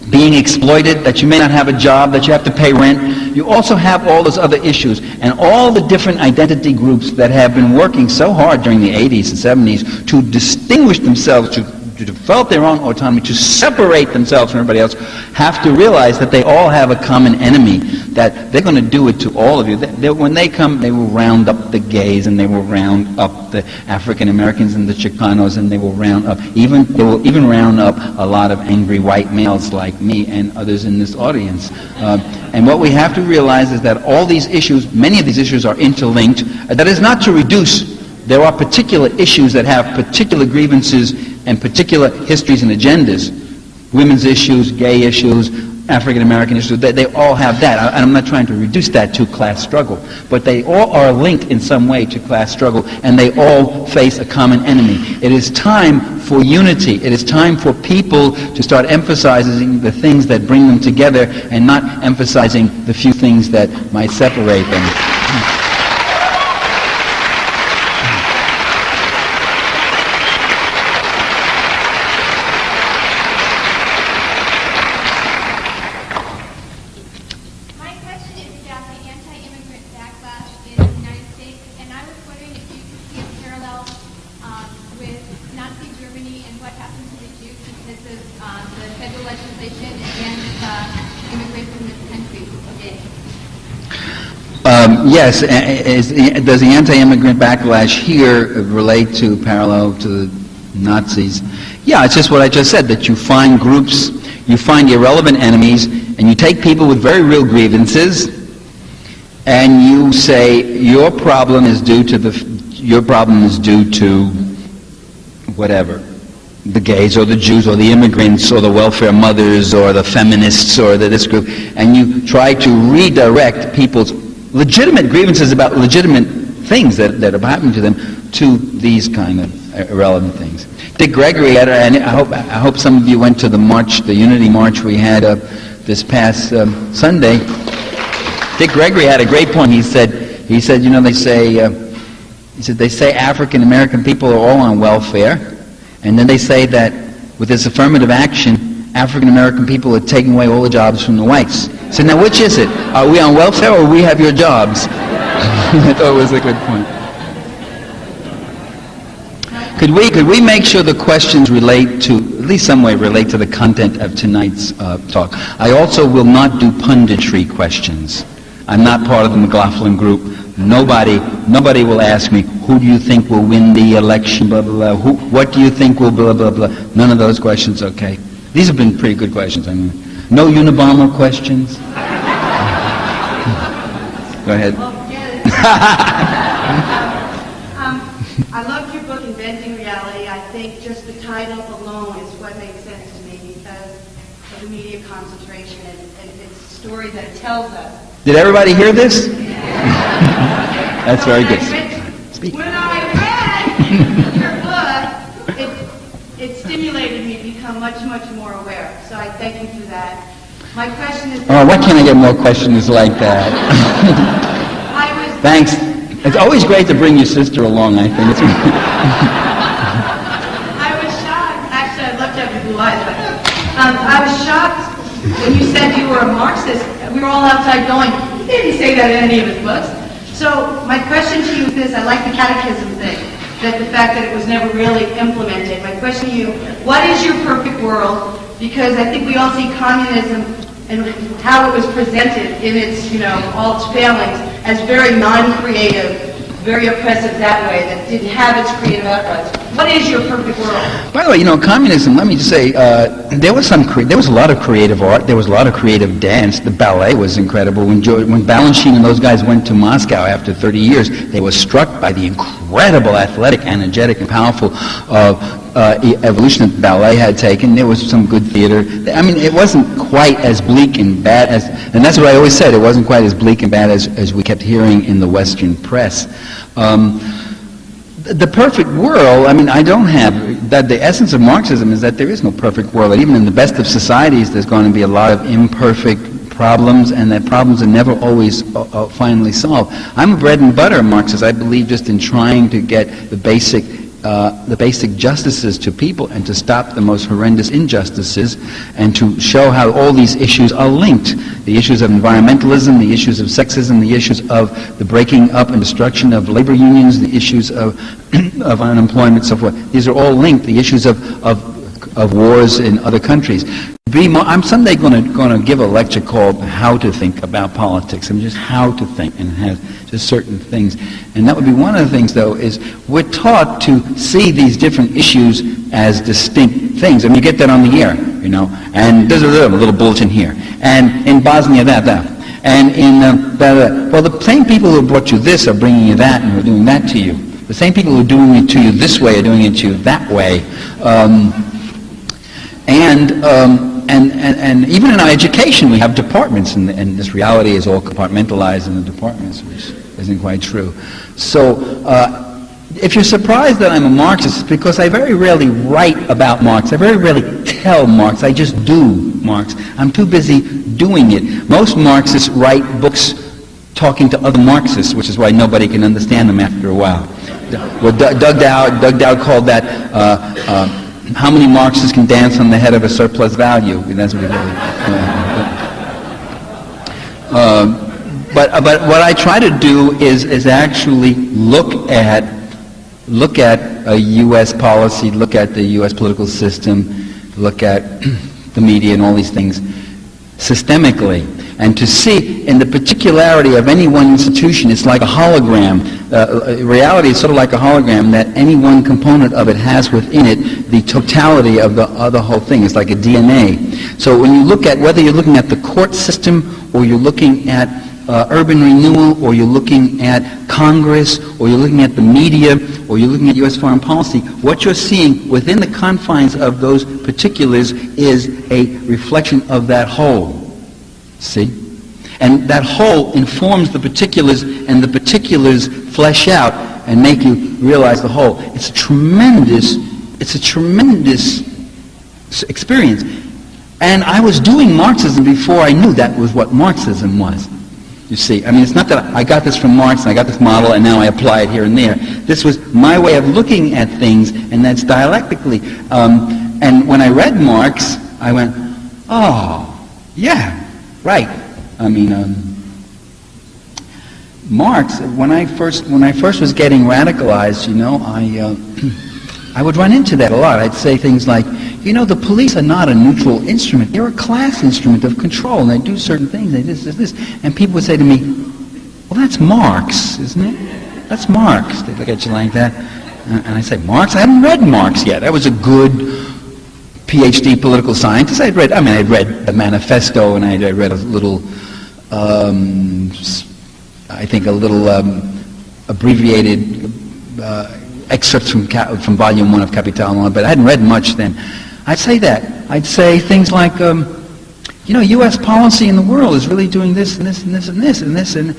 being exploited, that you may not have a job, that you have to pay rent. You also have all those other issues, and all the different identity groups that have been working so hard during the 80s and 70s to distinguish themselves, to develop their own autonomy, to separate themselves from everybody else, have to realize that they all have a common enemy, that they're going to do it to all of you. When they come, they will round up the gays, and they will round up the African Americans and the Chicanos, and they will round up, they will even round up a lot of angry white males like me and others in this audience. And what we have to realize is that all these issues, many of these issues are interlinked. That is not to reduce. There are particular issues that have particular grievances and particular histories and agendas. Women's issues, gay issues, African American issues, they all have that. And I'm not trying to reduce that to class struggle, but they all are linked in some way to class struggle, and they all face a common enemy. It is time for unity. It is time for people to start emphasizing the things that bring them together and not emphasizing the few things that might separate them. Yes, does the anti-immigrant backlash here relate to parallel to the Nazis? Yeah, it's just what I just said, that you find groups, you find irrelevant enemies, and you take people with very real grievances, and you say your problem is due to whatever, the gays or the Jews or the immigrants or the welfare mothers or the feminists or this group, and you try to redirect people's legitimate grievances about legitimate things that are happening to them to these kind of irrelevant things. Dick Gregory had, and I hope some of you went to the march, the Unity March we had this past Sunday. Dick Gregory had a great point. He said, you know, they say African American people are all on welfare, and then they say that with this affirmative action, African American people are taking away all the jobs from the whites. So now which is it? Are we on welfare or we have your jobs? I thought it was a good point. Could we make sure the questions relate to, at least some way relate to the content of tonight's talk? I also will not do punditry questions. I'm not part of the McLaughlin group. Nobody will ask me, who do you think will win the election, blah, blah, blah. What do you think will blah, blah, blah. None of those questions, okay? These have been pretty good questions. I mean, no Unabomber questions? Go ahead. I loved your book, Inventing Reality. I think just the title alone is what makes sense to me because of the media concentration and its story that it tells us. Did everybody hear this? That's very good. Speak. When I read your book, it stimulated me to become much, much more aware. So I thank you for that. My question is... Oh, why can't I get more questions like that? Thanks. It's always great to bring your sister along, I think. I was shocked. Actually, I'd love to have your blue eyes, but I was shocked when you said you were a Marxist. We were all outside going, he didn't say that in any of his books. So my question to you is this. I like the catechism thing, that the fact that it was never really implemented. My question to you, what is your perfect world? Because I think we all see communism and how it was presented in its, all its failings as very non-creative, very oppressive that way, that didn't have its creative outlets. What is your perfect world? By the way, communism, let me just say, there was a lot of creative art, there was a lot of creative dance. The ballet was incredible. When Balanchine and those guys went to Moscow after 30 years, they were struck by the incredible athletic, energetic, and powerful evolution that ballet had taken. There was some good theater. I mean, it wasn't quite as bleak and bad as, and that's what I always said, it wasn't quite as bleak and bad as we kept hearing in the Western press. The perfect world, I mean, I don't have, that the essence of Marxism is that there is no perfect world. Even in the best of societies, there's going to be a lot of imperfect problems, and that problems are never always finally solved. I'm a bread and butter Marxist. I believe just in trying to get the basic justices to people and to stop the most horrendous injustices and to show how all these issues are linked. The issues of environmentalism, the issues of sexism, the issues of the breaking up and destruction of labor unions, the issues of unemployment, so forth. These are all linked. The issues of wars in other countries. I'm someday going to give a lecture called How to Think About Politics. I mean, just how to think, and have just certain things. And that would be one of the things, though, is we're taught to see these different issues as distinct things. I mean, you get that on the air, and there's a little bulletin here. And in Bosnia, that. And in well, the same people who brought you this are bringing you that and are doing that to you. The same people who are doing it to you this way are doing it to you that way. And even in our education, we have departments, and this reality is all compartmentalized in the departments, which isn't quite true. So if you're surprised that I'm a Marxist, it's because I very rarely write about Marx. I very rarely tell Marx. I just do Marx. I'm too busy doing it. Most Marxists write books talking to other Marxists, which is why nobody can understand them after a while. Well, Doug Dowd called that how many Marxists can dance on the head of a surplus value? That's what he called it. But what I try to do is actually look at a U.S. policy, look at the U.S. political system, look at the media and all these things systemically. And to see in the particularity of any one institution, it's like a hologram. Reality is sort of like a hologram that any one component of it has within it the totality of the whole thing. It's like a DNA. So when you look at, whether you're looking at the court system or you're looking at urban renewal, or you're looking at Congress, or you're looking at the media, or you're looking at U.S. foreign policy, what you're seeing within the confines of those particulars is a reflection of that whole. See? And that whole informs the particulars, and the particulars flesh out and make you realize the whole. It's a tremendous experience. And I was doing Marxism before I knew that was what Marxism was. You see, I mean, it's not that I got this from Marx and I got this model and now I apply it here and there. This was my way of looking at things, and that's dialectically. And when I read Marx, I went, oh, yeah, right. I mean, Marx, when I first was getting radicalized, you know, I would run into that a lot. I'd say things like, you know, the police are not a neutral instrument. They're a class instrument of control, and they do certain things. They this. And people would say to me, well, that's Marx, isn't it? That's Marx. They look at you like that. And I say, Marx? I haven't read Marx yet. I was a good PhD political scientist. I'd read the manifesto, and I read a little, I think a little abbreviated excerpts from Volume 1 of Capital, but I hadn't read much then. I'd say that. I'd say things like, you know, U.S. policy in the world is really doing this and this and this and this and this, and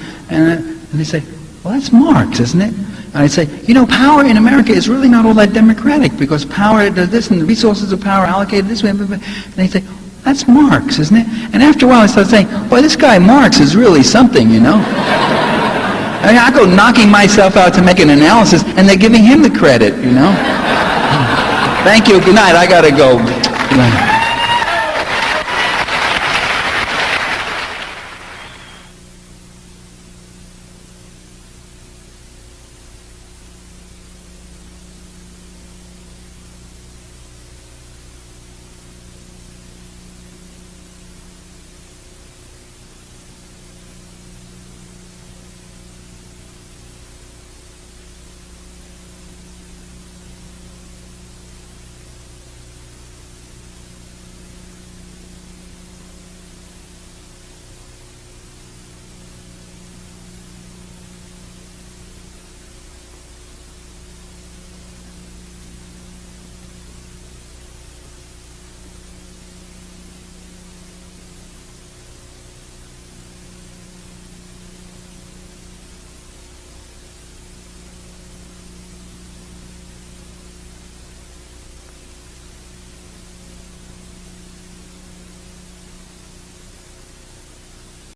they say, well, that's Marx, isn't it? And I'd say, you know, power in America is really not all that democratic, because power does this and the resources of power are allocated this way. And they say, that's Marx, isn't it? And after a while I started saying, boy, this guy Marx is really something, you know. I mean, I go knocking myself out to make an analysis, and they're giving him the credit, you know. Thank you. Good night. I got to go. Good night.